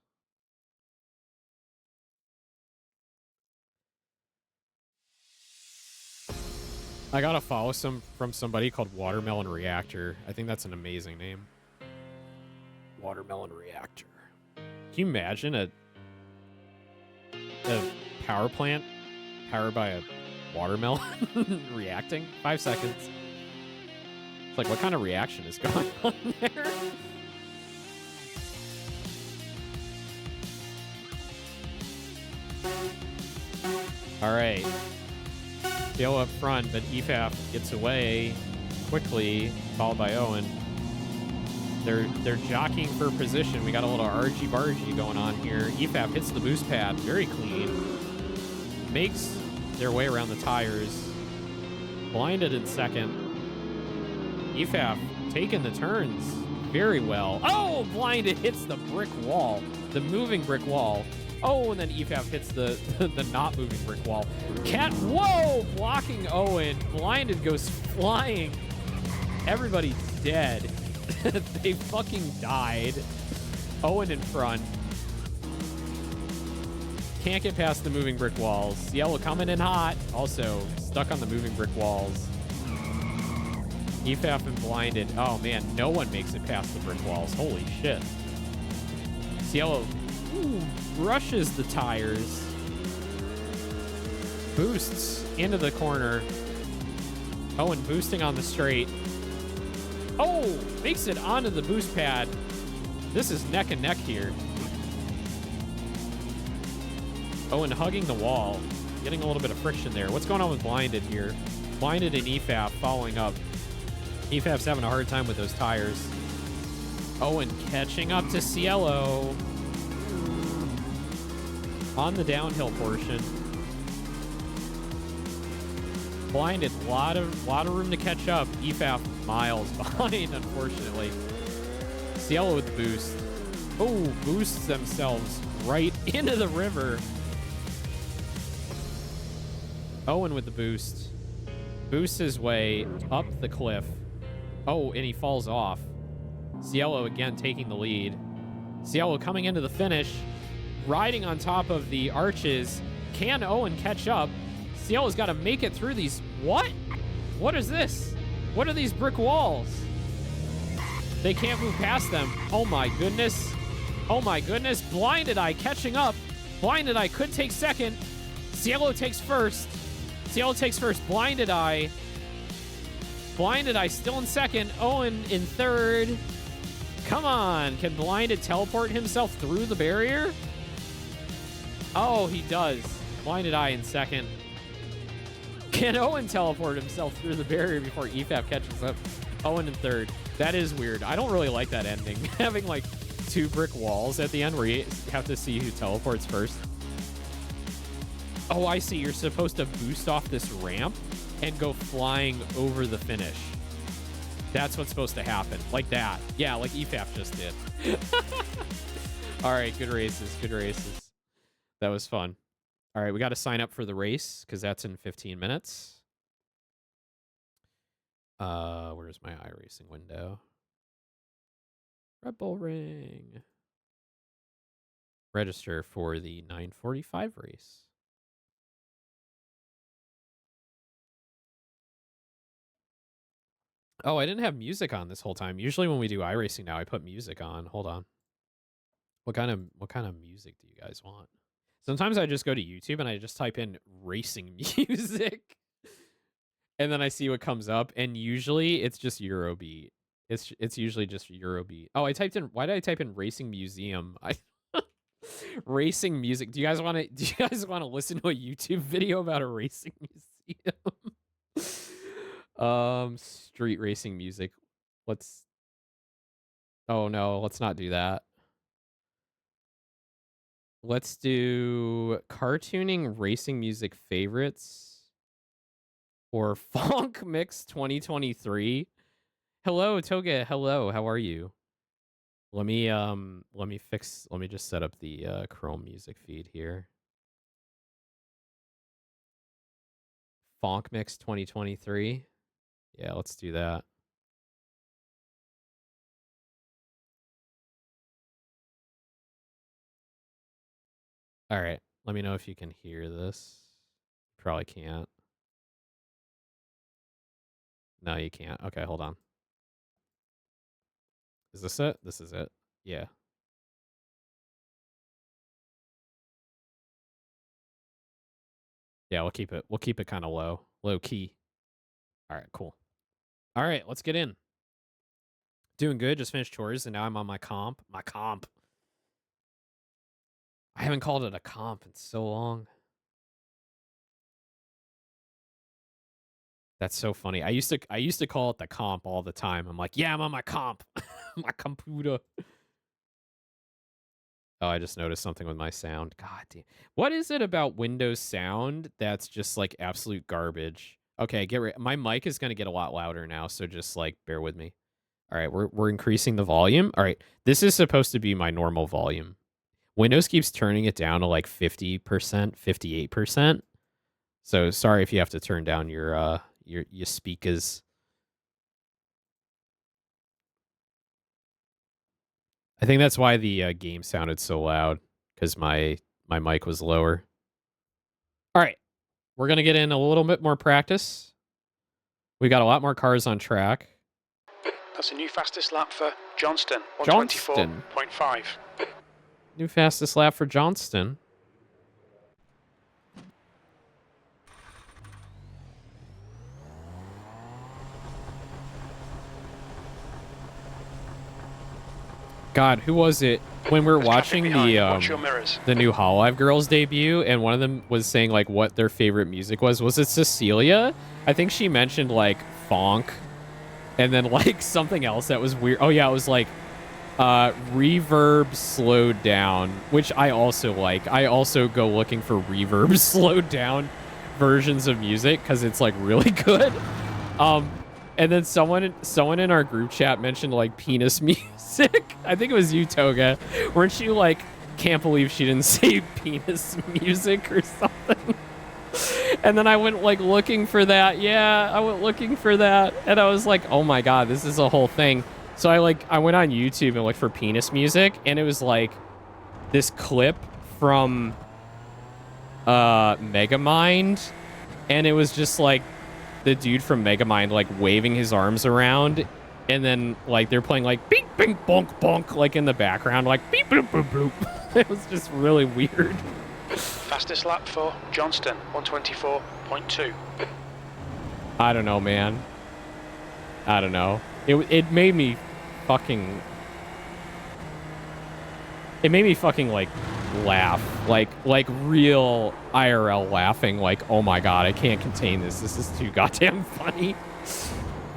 I got a follow from somebody called Watermelon Reactor. I think that's an amazing name. Watermelon Reactor. Can you imagine a power plant powered by a watermelon reacting? 5 seconds. It's like, what kind of reaction is going on there? All right. Go up front, but EFAF gets away quickly, followed by Owen. They're jockeying for position. We got a little argy-bargy going on here. EFAF hits the boost pad very clean. Makes their way around the tires. Blinded in second. EFAF taking the turns very well. Oh, Blinded hits the brick wall. The moving brick wall. Oh, and then EFAF hits the not moving brick wall. Whoa! Blocking Owen. Blinded goes flying. Everybody's dead. They fucking died. Owen in front. Can't get past the moving brick walls. Yellow coming in hot. Also stuck on the moving brick walls. EFAF and Blinded. Oh man, no one makes it past the brick walls. Holy shit. Cielo brushes the tires. Boosts into the corner. Owen boosting on the straight. Oh, makes it onto the boost pad. This is neck and neck here. Owen hugging the wall. Getting a little bit of friction there. What's going on with Blinded here? Blinded and EFAF following up. EFAF's having a hard time with those tires. Owen catching up to Cielo. On the downhill portion. Blinded, lot of room to catch up. EFAF miles behind, unfortunately. Cielo with the boost. Oh, boosts themselves right into the river. Owen with the boost. Boosts his way up the cliff. Oh, and he falls off. Cielo again taking the lead. Cielo coming into the finish. Riding on top of the arches. Can Owen catch up? Cielo's got to make it through these. What? What is this? What are these brick walls? They can't move past them. Oh my goodness. Oh my goodness. Blinded Eye catching up. Blinded Eye could take second. Cielo takes first. Cielo takes first. Blinded Eye. Blinded Eye still in second. Owen in third. Come on. Can Blinded teleport himself through the barrier? Oh, he does. Blinded Eye in second. Can Owen teleport himself through the barrier before EFAP catches up? Owen in third. That is weird. I don't really like that ending. Having like 2 brick walls at the end where you have to see who teleports first. Oh, I see. You're supposed to boost off this ramp and go flying over the finish. That's what's supposed to happen. Like that. Yeah, like EFAP just did. All right, good races. Good races. That was fun. All right, we got to sign up for the race because that's in 15 minutes. Where's my iRacing window? Red Bull Ring. Register for the 9:45 race. Oh, I didn't have music on this whole time. Usually when we do iRacing now, I put music on. Hold on. What kind of music do you guys want? Sometimes I just go to YouTube and I just type in racing music. And then I see what comes up, and usually it's just Eurobeat. It's usually just Eurobeat. Oh, I typed in. Why did I type in racing museum? Racing music. Do you guys want to listen to a YouTube video about a racing museum? Street racing music. Oh no, let's not do that. Let's do cartooning racing music favorites. Or Funk Mix 2023. Hello, Toga. Hello, how are you? Let me just set up the Chrome music feed here. Funk Mix 2023. Yeah, let's do that. All right, let me know if you can hear this. Probably can't. No, you can't. Okay, hold on. Is this it? This is it. Yeah. Yeah, we'll keep it kind of low key. All right, cool. All right, let's get in. Doing good. Just finished chores and now I'm on my comp. I haven't called it a comp in so long. That's so funny. I used to call it the comp all the time. I'm like, yeah, I'm on my comp. My computer. Oh, I just noticed something with my sound. God damn. What is it about Windows sound that's just like absolute garbage? Okay, my mic is going to get a lot louder now, so just like bear with me. All right, we're increasing the volume. All right, this is supposed to be my normal volume. Windows keeps turning it down to like 50%, 58%. So sorry if you have to turn down your speakers. I think that's why the game sounded so loud, because my mic was lower. All right, we're gonna get in a little bit more practice. We got a lot more cars on track. That's a new fastest lap for Johnston. 124.5. New fastest lap for Johnston. God, who was it when we were watching the new Hololive Girls debut, and one of them was saying like what their favorite music was? Was it Cecilia? I think she mentioned like funk, and then like something else that was weird. Oh yeah, it was like reverb slowed down, which I also like. I also go looking for reverb slowed down versions of music because it's like really good. And then someone in our group chat mentioned like penis music. I think it was you, Toga. Weren't you like, can't believe she didn't say penis music or something? And then I went like looking for that. Yeah, I went looking for that. And I was like, oh my God, this is a whole thing. So I went on YouTube and looked for penis music, and it was like this clip from Megamind. And it was just like the dude from Megamind like waving his arms around, and then like they're playing like beep bing bonk bonk like in the background, like beep bloop bloop bloop. It was just really weird. Fastest lap for Johnston, 124.2. I don't know, man. I don't know. It made me fucking... It made me fucking, like, laugh. Like real IRL laughing. Like, oh my god, I can't contain this. This is too goddamn funny.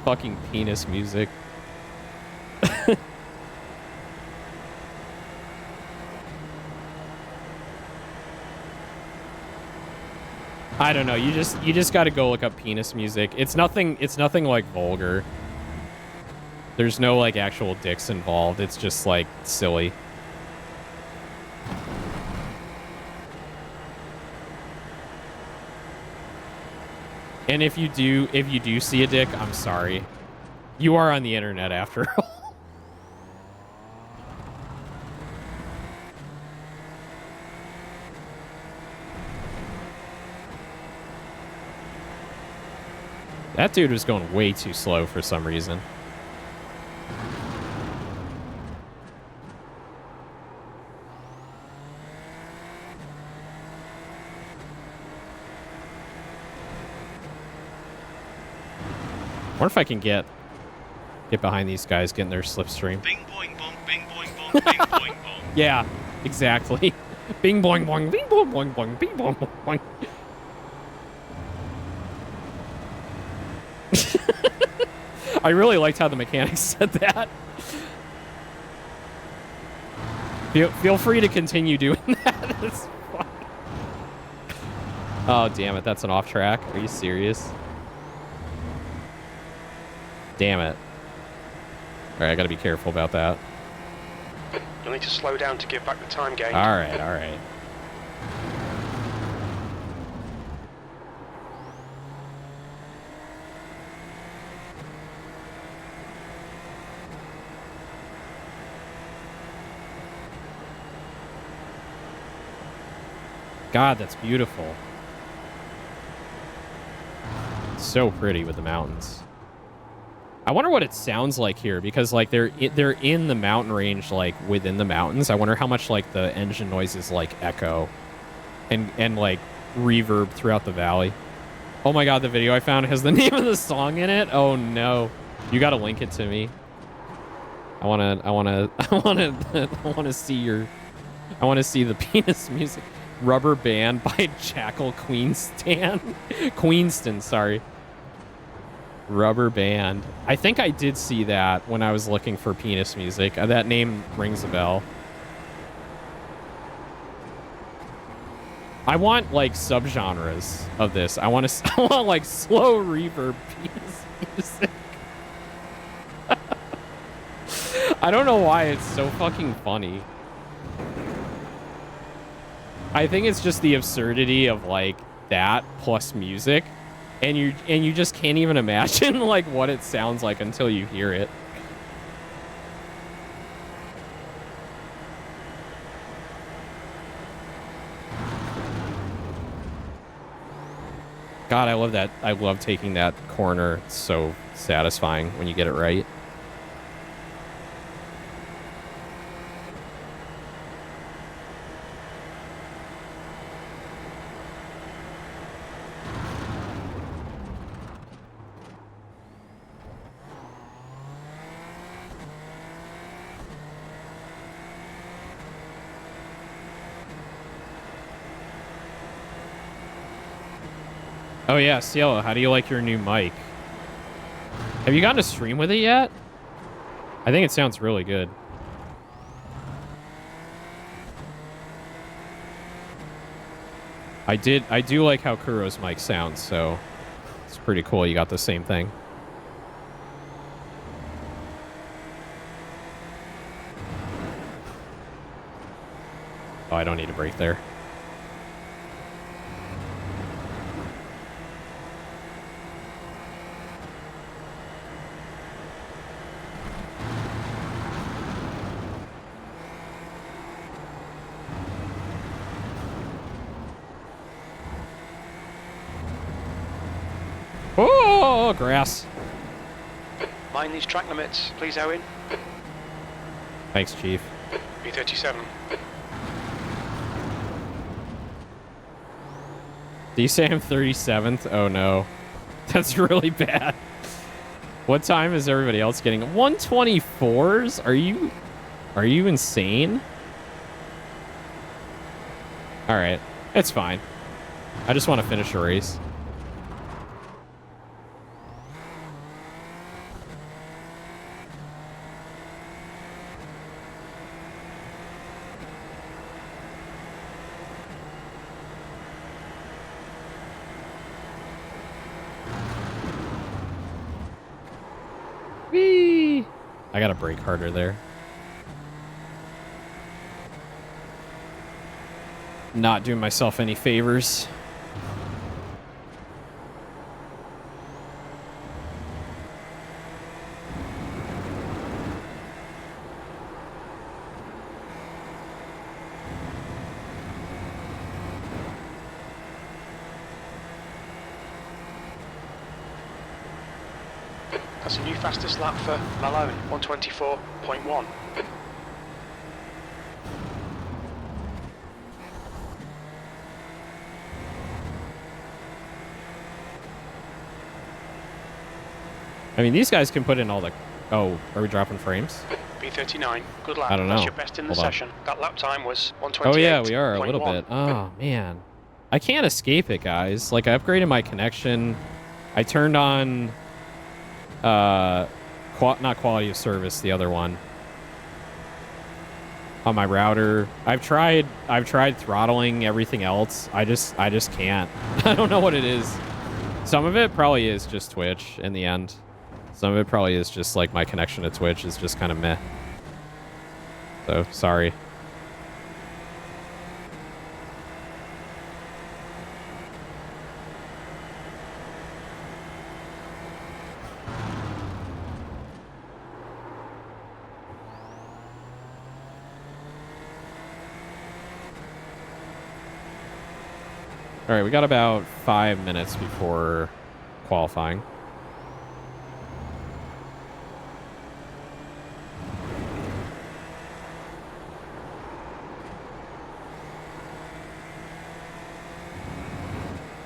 Fucking penis music. I don't know. You just got to go look up penis music. It's nothing like vulgar. There's no like actual dicks involved. It's just like silly. And if you do see a dick, I'm sorry. You are on the internet after all. That dude was going way too slow for some reason. I wonder if I can get behind these guys getting their slipstream. Bing boing bong, bing boing bong, bing boing bong. Yeah, exactly. Bing boing boing, bing boing boing boing, bing boing boing boing. I really liked how the mechanics said that. Feel free to continue doing that. It's fun. Oh, damn it. That's an off track. Are you serious? Damn it. All right, I got to be careful about that. You'll need to slow down to give back the time gain. All right, all right. God, that's beautiful. So pretty with the mountains. I wonder what it sounds like here, because like they're in the mountain range, like within the mountains. I wonder how much like the engine noises like echo and like reverb throughout the valley. Oh my god, the video I found has the name of the song in it. Oh no. You got to link it to me. I want to see the penis music. Rubber Band by Jackal Queenston, sorry. Rubber Band. I think I did see that when I was looking for penis music. That name rings a bell. I want like subgenres of this. I want like slow reverb penis music. I don't know why it's so fucking funny. I think it's just the absurdity of like that plus music, and you just can't even imagine like what it sounds like until you hear it. God, I love that. I love taking that corner. It's so satisfying when you get it right. Oh yeah, Cielo, how do you like your new mic? Have you gotten to stream with it yet? I think it sounds really good. I do like how Kuro's mic sounds, so it's pretty cool you got the same thing. Oh, I don't need a brake there. Oh, grass. Mind these track limits, please, Owen. Thanks, Chief. B37. Do you say I'm 37th? Oh, no. That's really bad. What time is everybody else getting? 124s? Are you insane? All right. It's fine. I just want to finish a race. Whee! I gotta brake harder there. Not doing myself any favors. That's a new fastest lap for Malone, 124.1. I mean, these guys can put in all the... Oh, are we dropping frames? B39, good lap. I don't know. That's your best in the Hold on. session. That lap time was 128.1. Oh, yeah, we are a little bit. Oh, man. I can't escape it, guys. Like, I upgraded my connection. I turned on... not quality of service, the other one. On my router. I've tried throttling everything else. I just can't. I don't know what it is. Some of it probably is just Twitch in the end. Some of it probably is just like my connection to Twitch is just kind of meh. So, sorry. All right, we got about 5 minutes before qualifying.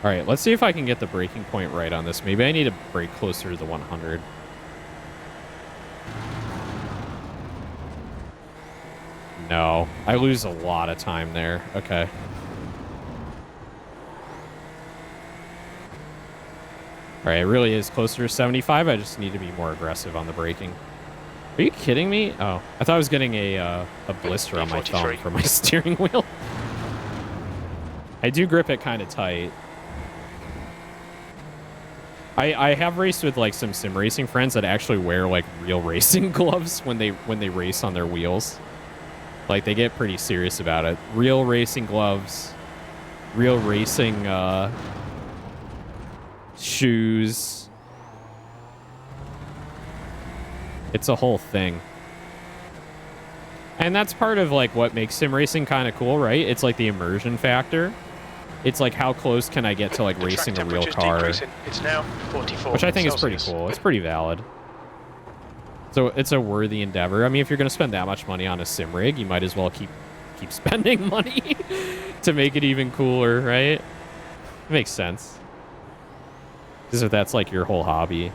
All right, let's see if I can get the braking point right on this. Maybe I need to brake closer to the 100. No, I lose a lot of time there. Okay. All right, it really is closer to 75. I just need to be more aggressive on the braking. Are you kidding me? Oh, I thought I was getting a blister on my thumb for my steering wheel. I do grip it kind of tight. I have raced with like some sim racing friends that actually wear like real racing gloves when they race on their wheels. Like they get pretty serious about it. Real racing gloves, real racing shoes. It's a whole thing. And that's part of like what makes sim racing kind of cool, right? It's like the immersion factor. It's like how close can I get to like racing a real car? It's now 44 which I think is pretty Celsius. cool. It's pretty valid. So it's a worthy endeavor. I mean, if you're going to spend that much money on a sim rig, you might as well keep spending money to make it even cooler, right? It makes sense. Because if that's like your whole hobby.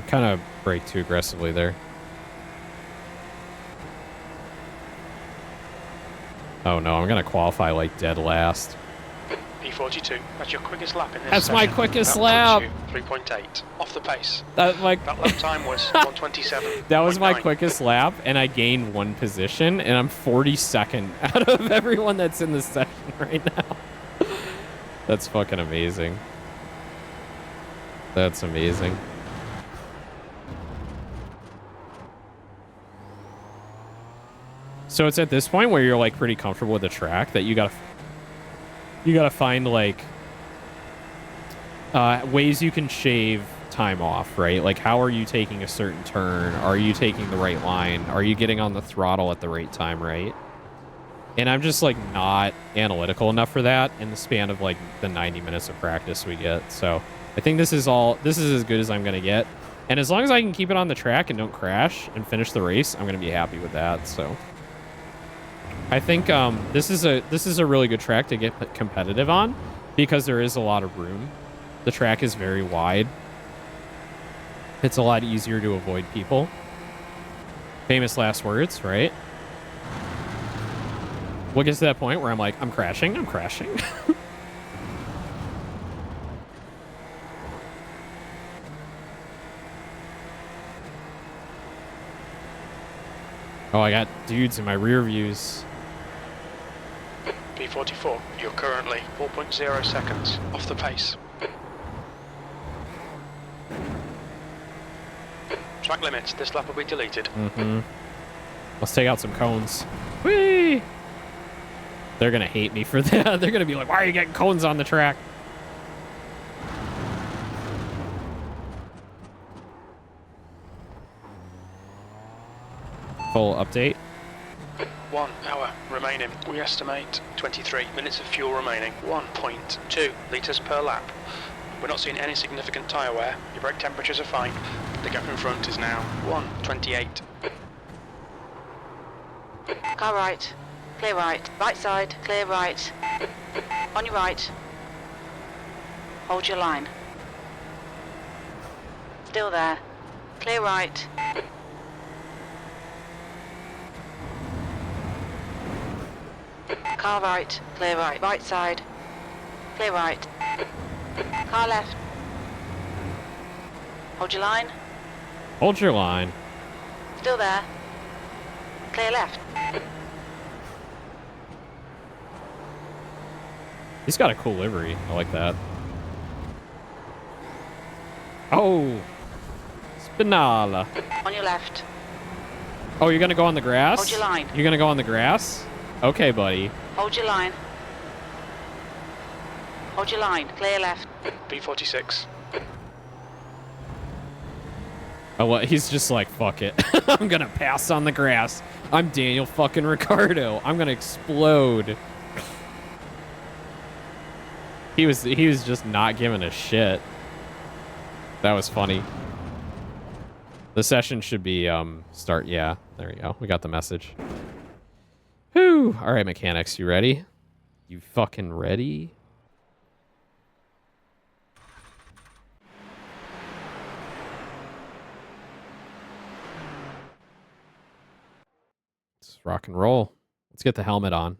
Kind of brake too aggressively there. Oh no, I'm going to qualify like dead last. P42, that's your quickest lap in this That's session. my quickest That lap. puts you 3.8 off the pace. That That lap time was 127. That was my quickest lap, and I gained one position, and I'm 42nd out of everyone that's in the session right now. That's fucking amazing. That's amazing. So it's at this point where you're like pretty comfortable with the track that you gotta find like ways you can shave time off, right? Like how are you taking a certain turn? Are you taking the right line? Are you getting on the throttle at the right time, right? And I'm just like not analytical enough for that in the span of like the 90 minutes of practice we get. So I think this is as good as I'm gonna get. And as long as I can keep it on the track and don't crash and finish the race, I'm gonna be happy with that. So I think this is a really good track to get competitive on because there is a lot of room. The track is very wide. It's a lot easier to avoid people. Famous last words, right? We'll get to that point where I'm like, I'm crashing. Oh, I got dudes in my rear views. P44, you're currently 4.0 seconds off the pace. Track limits, this lap will be deleted. Let's take out some cones. Whee! They're going to hate me for that. They're going to be like, why are you getting cones on the track? Full update. 1 hour remaining. We estimate 23 minutes of fuel remaining. 1.2 litres per lap. We're not seeing any significant tyre wear. Your brake temperatures are fine. The gap in front is now 1:28. Car right. Clear right. Right side. Clear right. On your right. Hold your line. Still there. Clear right. Car right. Clear right. Right side. Clear right. Car left. Hold your line. Hold your line. Still there. Clear left. He's got a cool livery. I like that. Oh. Spinala. On your left. Oh, you're going to go on the grass? Hold your line. You're going to go on the grass? Okay, buddy. Hold your line. Hold your line. Clear left. P46. Oh, well, he's just like, fuck it. I'm going to pass on the grass. I'm Daniel fucking Ricciardo. I'm going to explode. He was just not giving a shit. That was funny. The session should be start. Yeah, there we go. We got the message. Whew. All right, mechanics, you ready? You fucking ready? Let's rock and roll. Let's get the helmet on.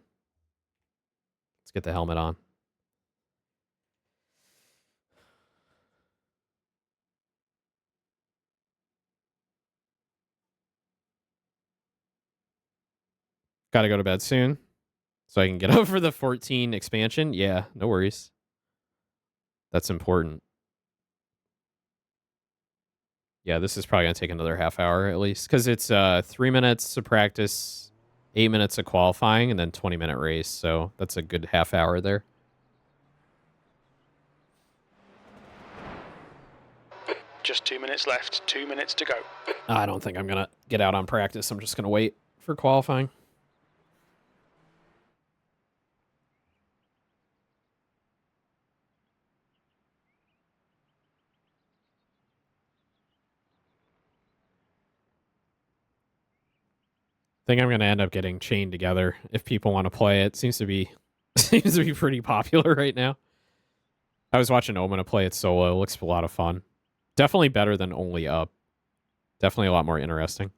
Let's get the helmet on. Got to go to bed soon so I can get over the 14 expansion. Yeah, no worries. That's important. Yeah, this is probably going to take another half hour at least because it's 3 minutes of practice, 8 minutes of qualifying, and then 20-minute race. So that's a good half hour there. Just 2 minutes left. 2 minutes to go. I don't think I'm going to get out on practice. I'm just going to wait for qualifying. I think I'm going to end up getting chained together if people want to play it. Seems to be pretty popular right now. I was watching Owen play it solo. It looks a lot of fun. Definitely better than only up. Definitely a lot more interesting.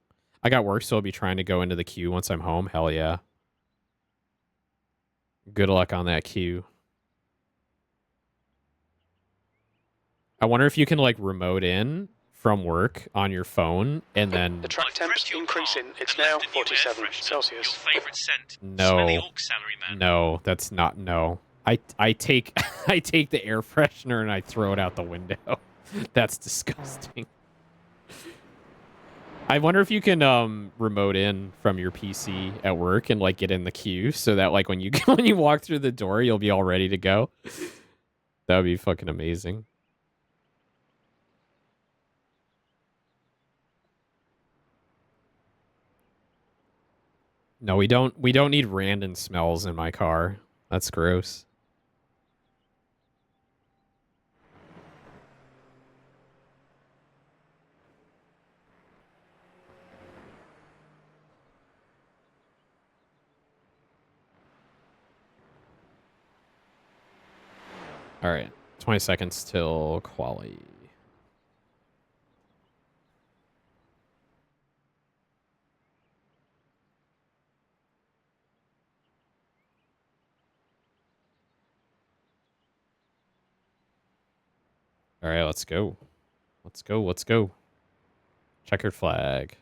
I got work, so I'll be trying to go into the queue once I'm home. Hell yeah. Good luck on that queue. I wonder if you can like remote in from work on your phone and then The track temp's increasing. It's now 47 Celsius. Your favourite scent. No. Smelly Orc salary man. No, that's not no. I take I take the air freshener and I throw it out the window. That's disgusting. I wonder if you can remote in from your PC at work and like get in the queue so that like when you when you walk through the door, you'll be all ready to go. That would be fucking amazing. No, we don't need random smells in my car. That's gross. All right. 20 seconds till quali. All right, let's go. Let's go. Let's go. Checkered flag.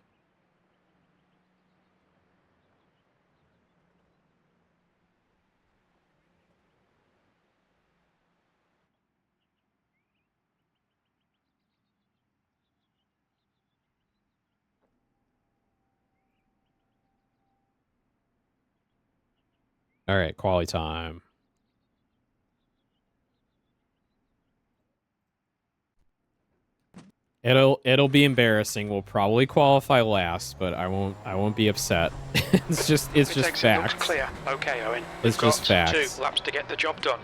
All right, quality time. It'll be embarrassing. We'll probably qualify last, but I won't be upset. it's just facts. Clear. Okay, Owen. It's just facts. 2 laps to get the job done.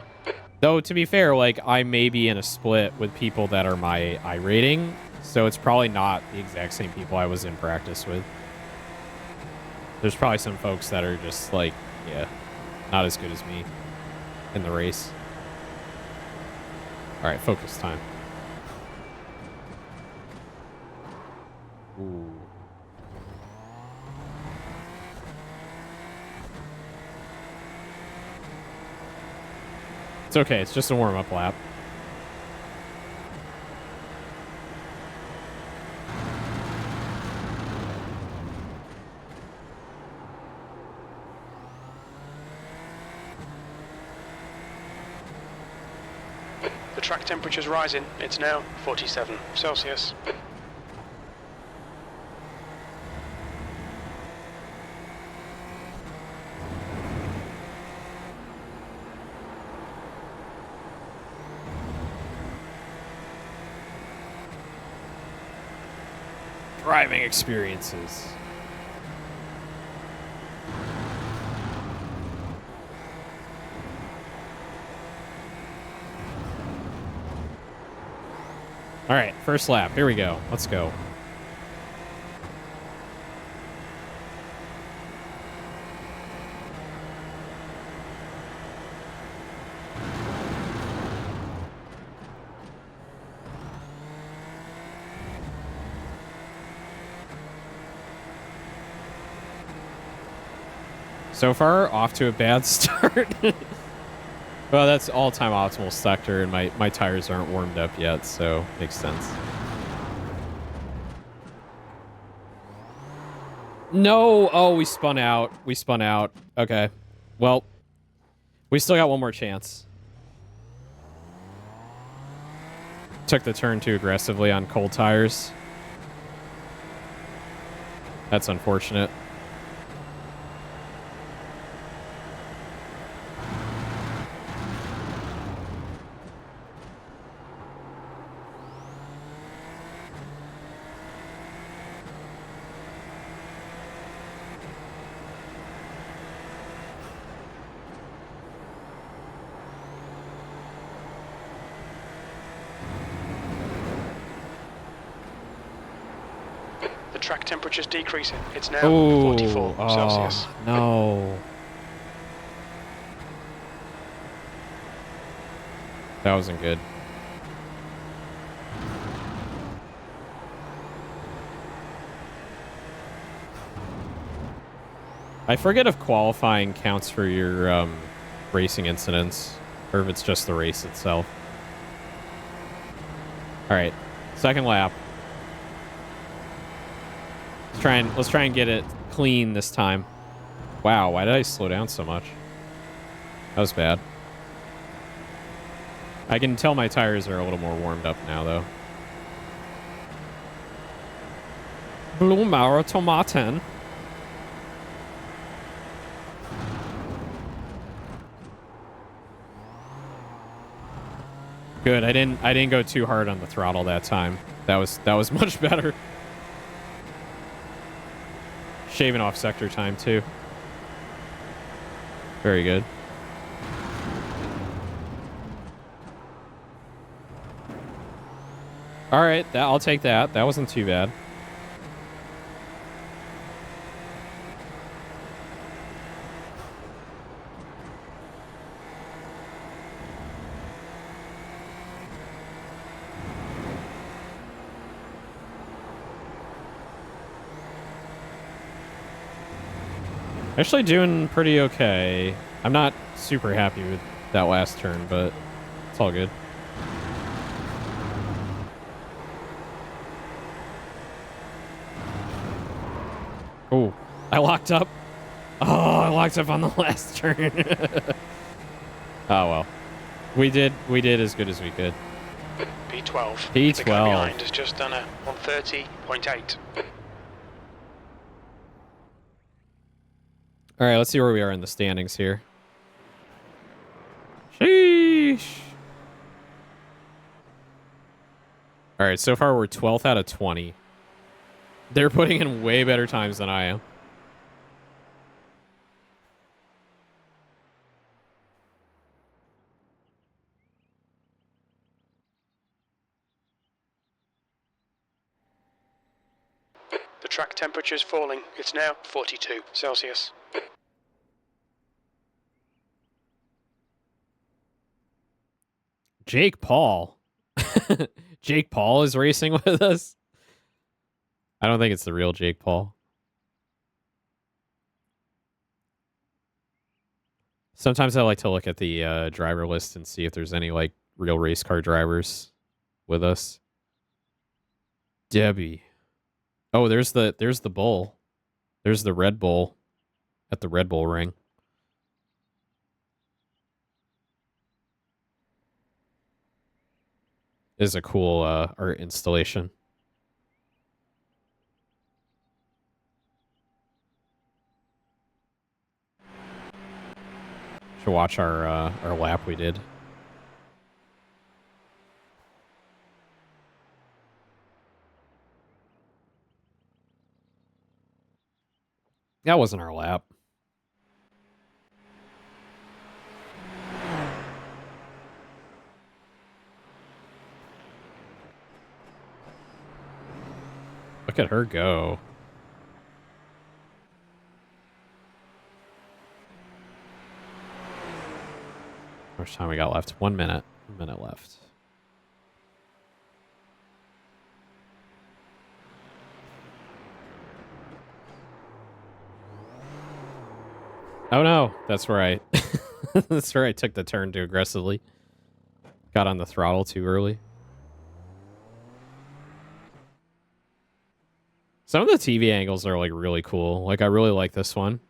Though to be fair, like I may be in a split with people that are my iRating, so it's probably not the exact same people I was in practice with. There's probably some folks that are just like, yeah, not as good as me in the race. All right, focus time. Ooh. It's okay. It's just a warm-up lap. The track temperature's rising. It's now 47 Celsius. Driving experiences. All right, first lap. Here we go. Let's go. So far, off to a bad start. Well, that's all-time optimal sector, and my tires aren't warmed up yet, so makes sense. No! Oh, we spun out. We spun out. Okay. Well, we still got one more chance. Took the turn too aggressively on cold tires. That's unfortunate. The track temperature's decreasing. It's now Ooh, 44 Celsius. No. That wasn't good. I forget if qualifying counts for your racing incidents, or if it's just the race itself. All right, second lap. Let's try and get it clean this time. Wow, why did I slow down so much? That was bad. I can tell my tires are a little more warmed up now, though. Blumenauer Tomaten. Good. I didn't go too hard on the throttle that time. That was much better. Shaving off sector time too. Very good. All right, I'll take that. That wasn't too bad. Actually doing pretty okay. I'm not super happy with that last turn, but it's all good. Oh, I locked up. Oh, I locked up on the last turn. Oh, well. We did as good as we could. P12. P12. The guy behind has just done a 130.8. All right, let's see where we are in the standings here. Sheesh. All right, so far we're 12th out of 20. They're putting in way better times than I am. The track temperature is falling. It's now 42 Celsius. Jake Paul. Jake Paul is racing with us. I don't think it's the real Jake Paul. Sometimes I like to look at the driver list and see if there's any like real race car drivers with us. Debbie. Oh, there's the bull. There's the Red Bull at the Red Bull ring. Is a cool art installation. Should watch our lap we did. That wasn't our lap. Look at her go. How much time we got left? 1 minute. 1 minute left. Oh no, that's where I that's where I took the turn too aggressively. Got on the throttle too early. Some of the TV angles are like really cool. Like I really like this one.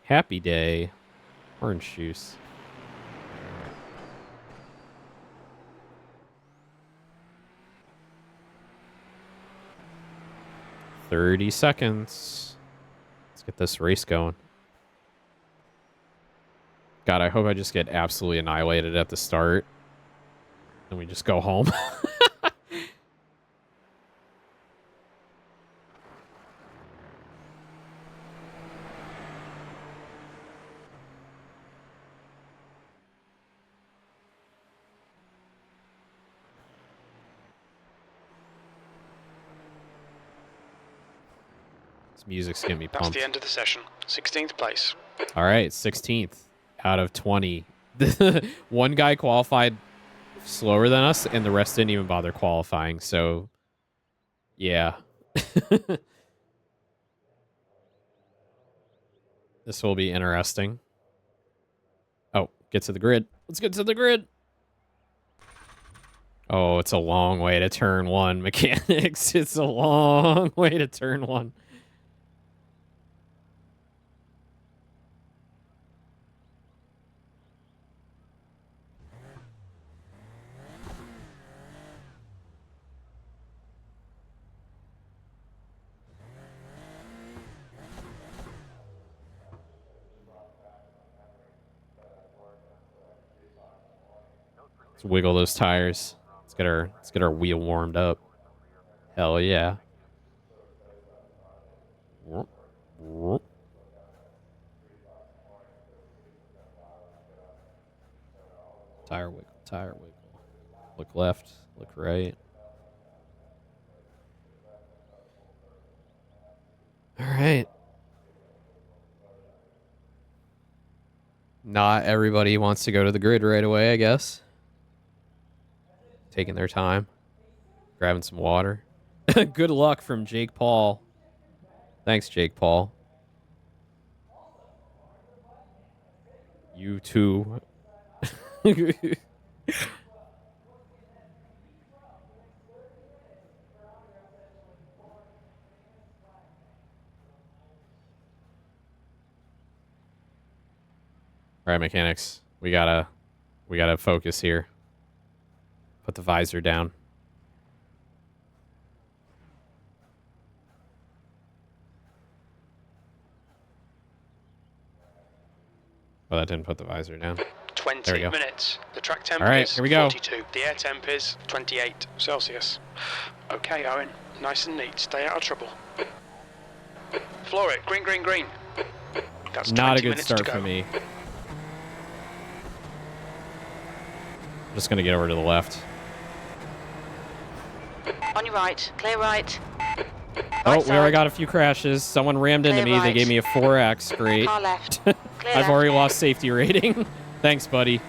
Happy Day. Orange juice. "30 seconds. Let's get this race going. God, I hope I just get absolutely annihilated at the start. And we just go home. This music's getting me That's pumped. the end of the session. 16th place. All right, 16th out of 20. One guy qualified slower than us, and the rest didn't even bother qualifying. So, yeah. This will be interesting. Oh, get to the grid. Let's get to the grid. Oh, it's a long way to turn one, mechanics. It's a long way to turn one. Let's wiggle those tires. Let's get our wheel warmed up. Hell yeah. Whoop, whoop. Tire wiggle, tire wiggle. Look left, look right. All right. Not everybody wants to go to the grid right away, I guess. Taking their time. Grabbing some water. Good luck from Jake Paul. Thanks, Jake Paul. You too. All right, mechanics. We gotta focus here. Put the visor down. Well, that didn't put the visor down. 20 minutes. The track temp All right, is here we go. 42. The air temp is 28 Celsius. Okay, Owen. Nice and neat. Stay out of trouble. Floor it. Green, green, green. That's Not a 20 good minutes start to go. for me. Just gonna get over to the left. On your right. Clear right. Oh, we already got a few crashes. Someone rammed into Clear me. They right. gave me a 4X. Great. Car left. Clear I've left. already lost safety rating. Thanks, buddy.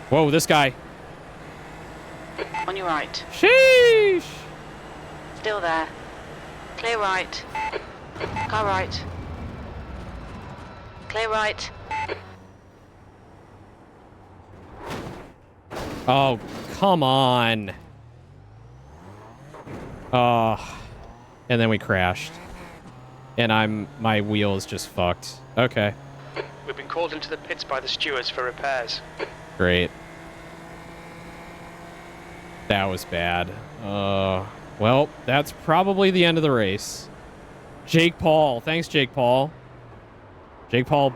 Whoa, this guy. On your right. Sheesh. Still there. Clear right. Car right. Clear right. Oh, come on. Oh. And then we crashed. And my wheel is just fucked. Okay. We've been called into the pits by the stewards for repairs. Great. That was bad. Well, that's probably the end of the race. Jake Paul. Thanks, Jake Paul. Jake Paul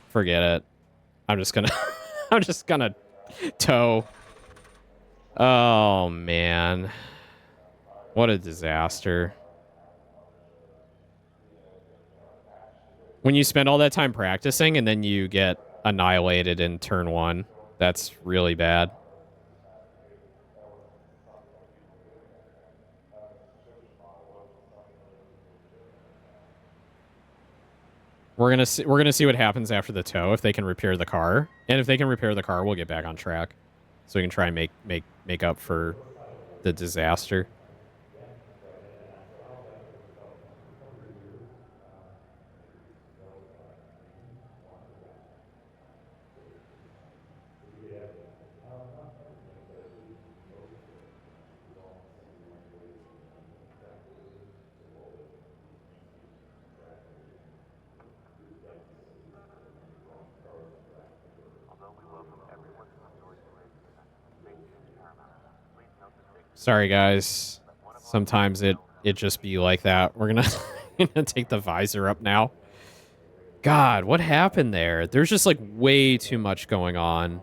forget it. I'm just gonna I'm just gonna tow. Oh man. What a disaster. When you spend all that time practicing and then you get annihilated in turn 1, that's really bad. We're gonna see what happens after the tow, if they can repair the car. And if they can repair the car, we'll get back on track. So we can try and make up for the disaster. Sorry, guys. Sometimes it just be like that. We're gonna, gonna take the visor up now. God, what happened there? There's just like way too much going on.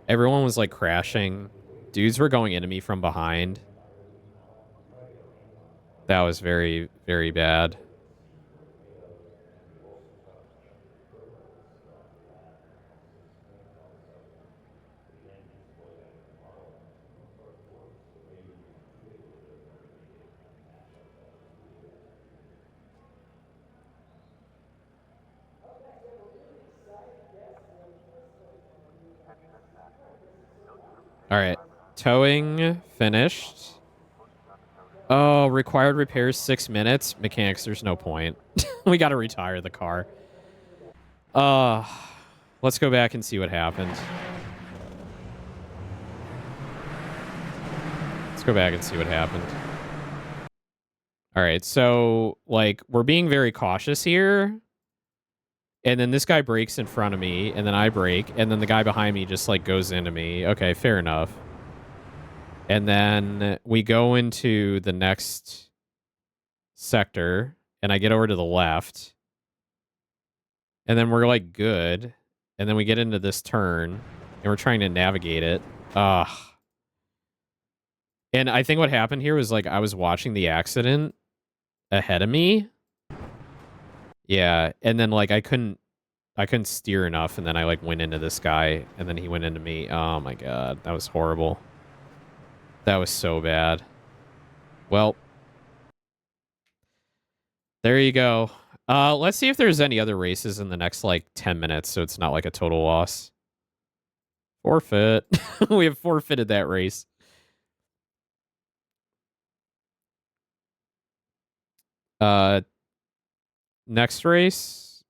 Everyone was like crashing. Dudes were going into me from behind. That was very, very bad. All right. Towing finished. Oh, required repairs 6 minutes. Mechanics, there's no point. We got to retire the car. Let's go back and see what happened. Let's go back and see what happened. All right, so like we're being very cautious here. And then this guy brakes in front of me, and then I brake, and then the guy behind me just like goes into me. Okay, fair enough. And then we go into the next sector, and I get over to the left. And then we're like good. And then we get into this turn and we're trying to navigate it. Ugh. And I think what happened here was like I was watching the accident ahead of me. Yeah, and then like I couldn't steer enough, and then I like went into this guy, and then he went into me. Oh my god, that was horrible. That was so bad. Well, there you go. Let's see if there's any other races in the next like 10 minutes, so it's not like a total loss. Forfeit. We have forfeited that race. Next race,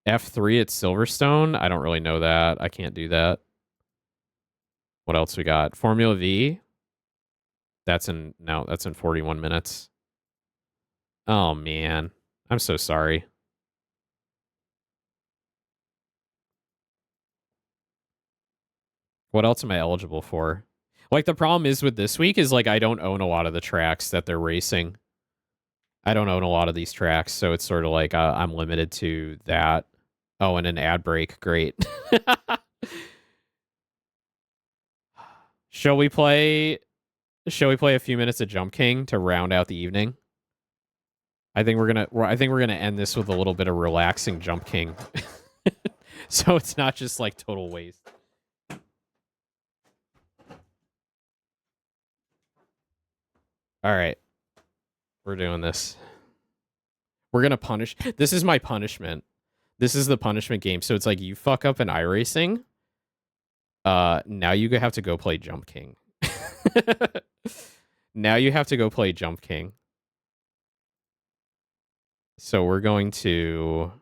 F3 at Silverstone. I don't really know that. I can't do that. What else we got? Formula V. That's in 41 minutes. Oh man, I'm so sorry. What else am I eligible for? Like the problem is with this week is like I don't own a lot of the tracks that they're racing. I don't own a lot of these tracks, so it's sort of like I'm limited to that. Oh, and an ad break. Great. Shall we play a few minutes of Jump King to round out the evening? I think we're gonna end this with a little bit of relaxing Jump King. So it's not just like total waste. All right. We're doing this. We're going to punish. This is my punishment. This is the punishment game. So it's like you fuck up an iRacing. Now you have to go play Jump King. Now you have to go play Jump King. So we're going to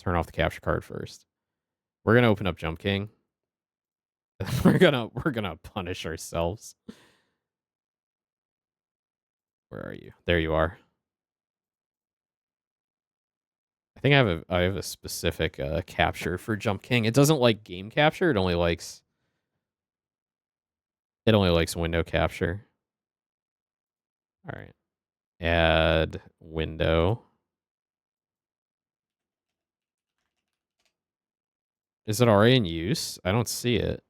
turn off the capture card first. We're going to open up Jump King. We're going to punish ourselves. Where are you? There you are. I think I have a specific capture for Jump King. It doesn't like game capture. It only likes window capture. All right. Add window. Is it already in use? I don't see it.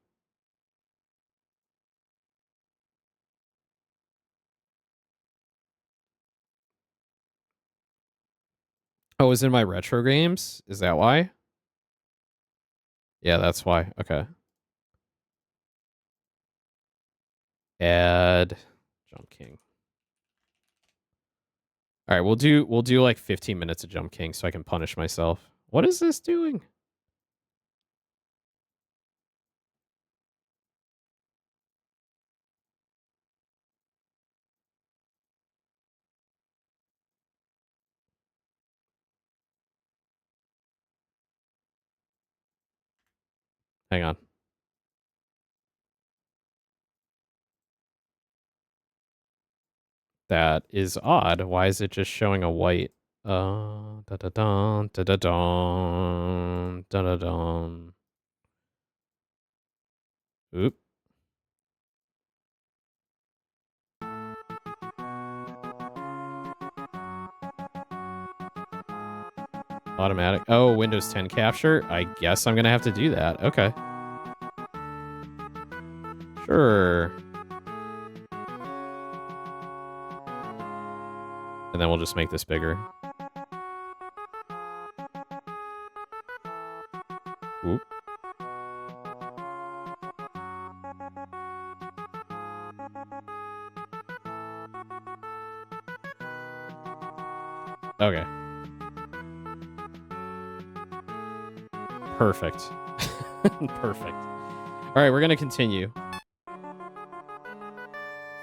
Oh, is it in my retro games? Is that why? Yeah, that's why. Okay. Add Jump King. All right, we'll do like 15 minutes of Jump King so I can punish myself. What is this doing? Hang on. That is odd. Why is it just showing a white? Da da da da da da da da. Oop. Automatic. Oh, Windows 10 capture. I guess I'm gonna have to do that. Okay. Sure. And then we'll just make this bigger. Oop. Okay. Perfect. Perfect. All right, we're going to continue.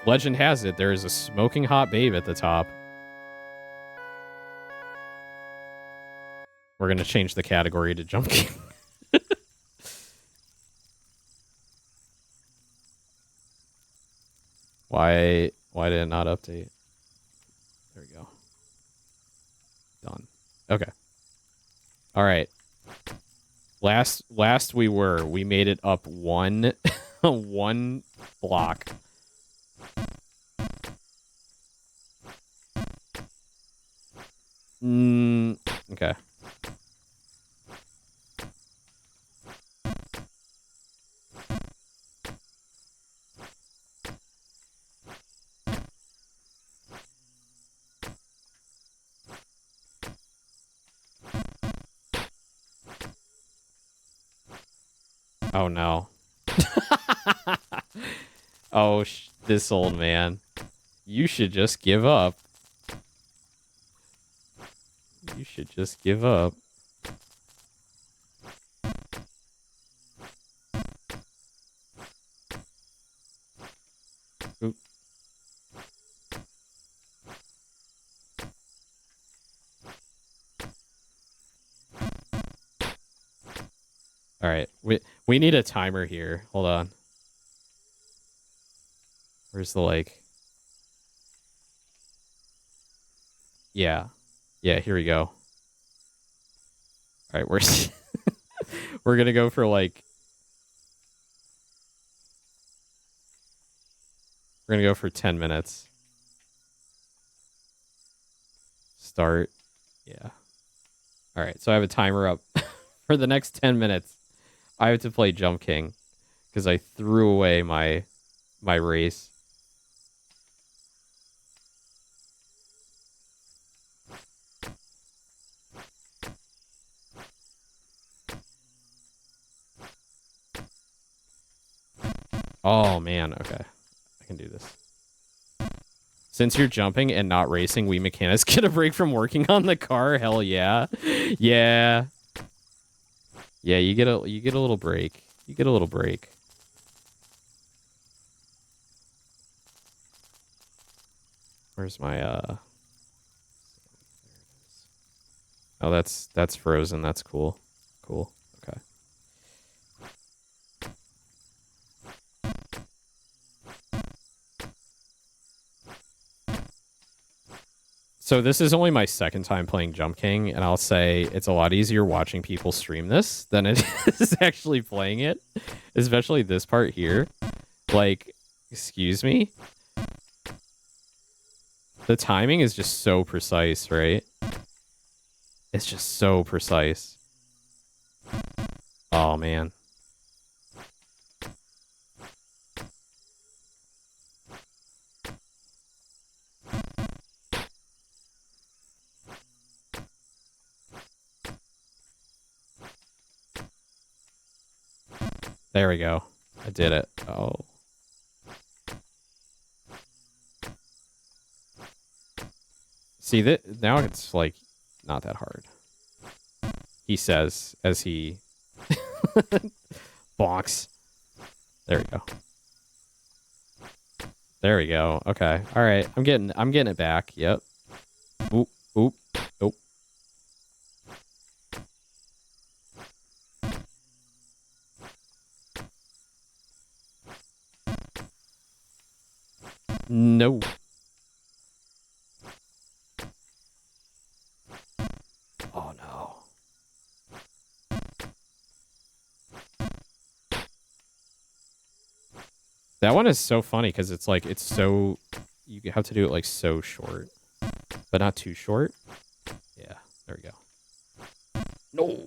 Legend has it, there is a smoking hot babe at the top. We're going to change the category to Jump King. Why did it not update? There we go. Done. Okay. All right. Last we made it up one one block. Okay. Oh, no. Oh, this old man. You should just give up. You should just give up. Oop. All right, we need a timer here. Hold on. Where's the like? Yeah, yeah. Here we go. All right, we're gonna go for like. We're gonna go for 10 minutes. Start. Yeah. All right, so I have a timer up for the next 10 minutes. I have to play Jump King because I threw away my race. Oh man, okay. I can do this. Since you're jumping and not racing, we mechanics get a break from working on the car. Hell yeah. Yeah. Yeah, you get a little break. You get a little break. Where's my Oh, that's frozen. That's cool. Cool. Okay. So this is only my second time playing Jump King, and I'll say it's a lot easier watching people stream this than it is actually playing it, especially this part here. Like, excuse me? The timing is just so precise, right? It's just so precise. Oh, man. There we go. I did it. Oh. See, that now it's like not that hard. He says as he bonks. There we go. There we go. Okay. All right. I'm getting it back. Yep. Oop. Oop. Oop. No. Oh no. That one is so funny because it's like it's so you have to do it like so short, but not too short. Yeah, there we go. No.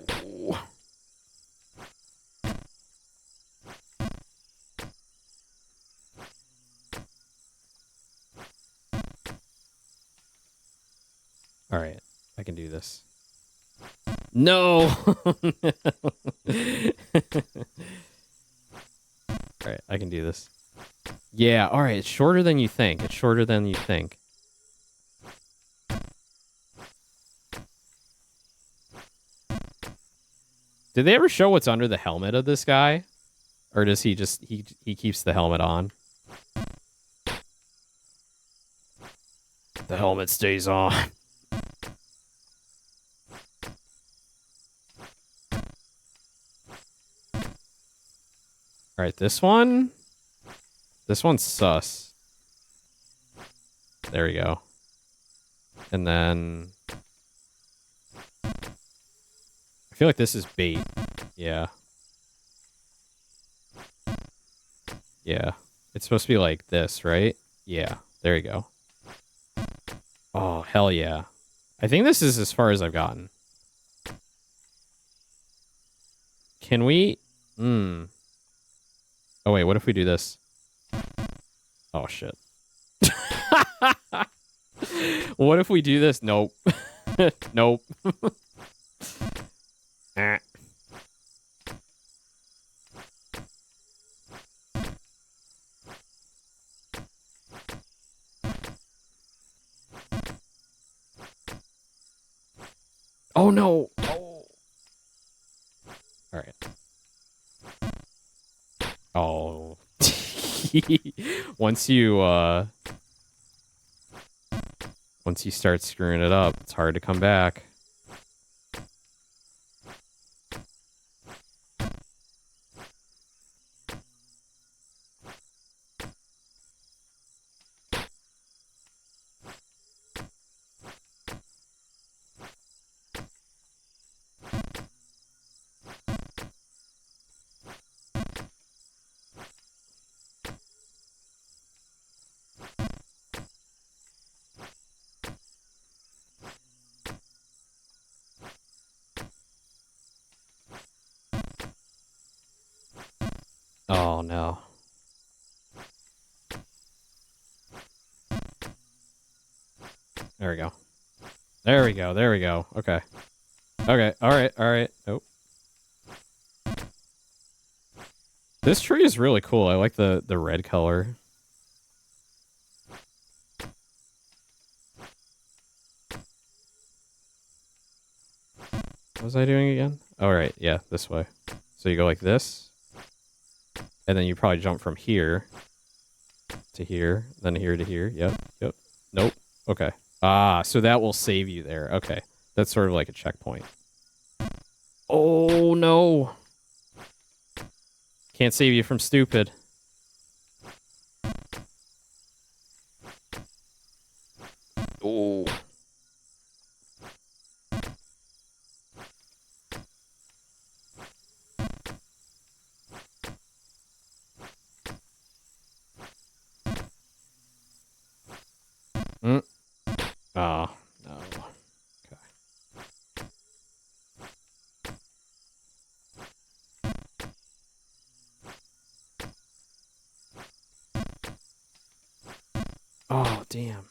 All right, I can do this. No. All right, I can do this. Yeah, all right, it's shorter than you think. It's shorter than you think. Did they ever show what's under the helmet of this guy? Or does he just he keeps the helmet on? The helmet stays on. All right, this one's sus. There we go. And then I feel like this is bait. Yeah. Yeah. It's supposed to be like this, right? Yeah. There you go. Oh, hell yeah. I think this is as far as I've gotten. Can we? Oh, wait. What if we do this? Oh, shit. What if we do this? Nope. Nope. Oh, no. Oh. All right. Oh. Once you start screwing it up, it's hard to come back. Oh, no. There we go. There we go. There we go. Okay. Okay. All right. All right. Nope. This tree is really cool. I like the red color. What was I doing again? All right. Yeah, this way. So you go like this. And then you probably jump from here to here, then here to here. Yep. Yep. Nope. Okay. Ah, so that will save you there. Okay. That's sort of like a checkpoint. Oh, no. Can't save you from stupid. Oh. Mm. Oh, no. Okay. Oh, damn.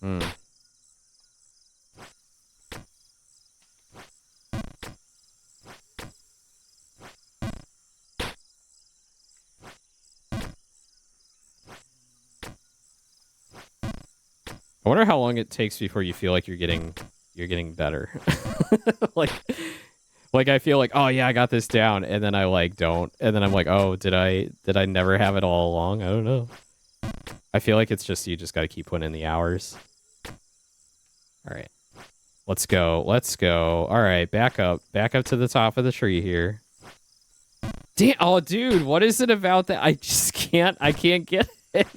Hmm. I wonder how long it takes before you feel like you're getting better. like like I feel like, oh yeah, I got this down, and then I like don't, and then I'm like, oh, did I never have it all along? I don't know. I feel like it's just you just got to keep putting in the hours. All right. Let's go. Let's go. All right, back up to the top of the tree here. Damn, oh dude, what is it about that? I just can't get it.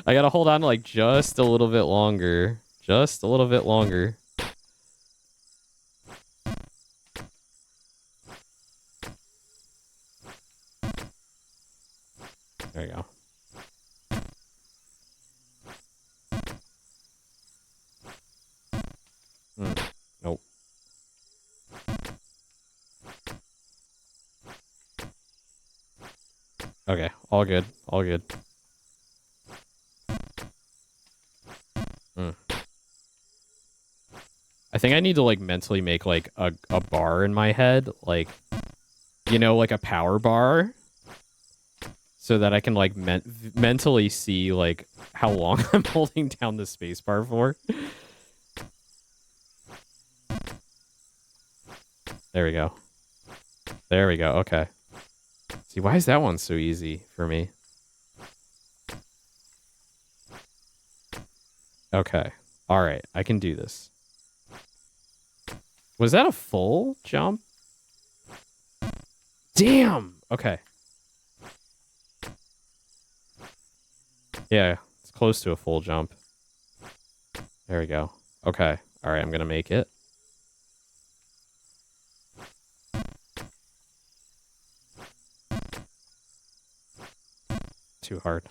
I gotta hold on like just a little bit longer. Just a little bit longer. There you go. Nope. Okay, all good. All good. I think I need to like mentally make like a bar in my head, like, you know, like a power bar, so that I can like mentally see like how long I'm holding down the space bar for. There we go. There we go. Okay. See, why is that one so easy for me? Okay. All right. I can do this. Was that a full jump? Damn. Okay. Yeah, it's close to a full jump. There we go. Okay. All right, I'm going to make it. Too hard.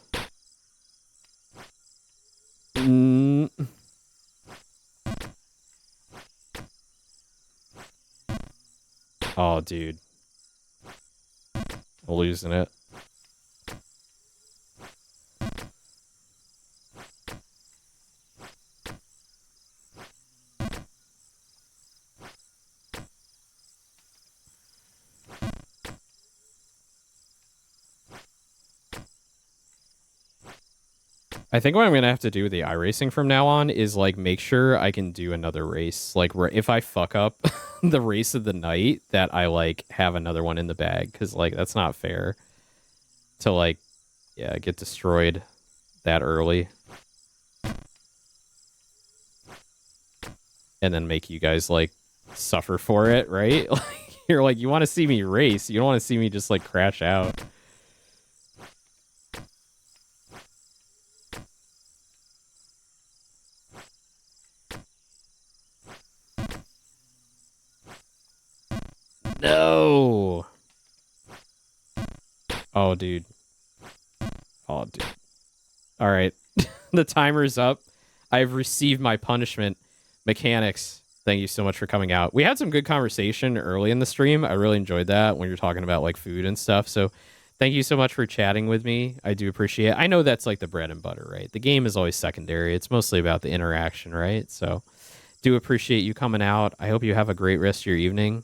Oh, dude. I'm losing it. I think what I'm gonna have to do with the iRacing from now on is like make sure I can do another race. Like where if I fuck up the race of the night, that I like have another one in the bag, because like that's not fair to like get destroyed that early and then make you guys like suffer for it, right? Like you're like, you want to see me race, you don't want to see me just like crash out. No. Oh, dude. Oh, dude. All right. The timer's up. I've received my punishment. Mechanics, thank you so much for coming out. We had some good conversation early in the stream. I really enjoyed that when you're talking about like food and stuff. So thank you so much for chatting with me. I do appreciate it. I know that's like the bread and butter, right? The game is always secondary. It's mostly about the interaction, right? So do appreciate you coming out. I hope you have a great rest of your evening.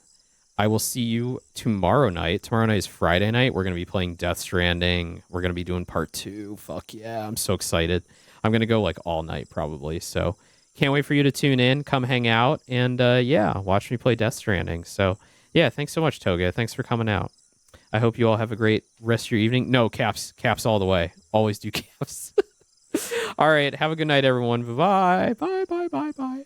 I will see you tomorrow night. Tomorrow night is Friday night. We're going to be playing Death Stranding. We're going to be doing part 2. Fuck yeah. I'm so excited. I'm going to go like all night probably. So can't wait for you to tune in, come hang out, and watch me play Death Stranding. So yeah, thanks so much, Toga. Thanks for coming out. I hope you all have a great rest of your evening. No, caps all the way. Always do caps. All right. Have a good night, everyone. Bye-bye. Bye.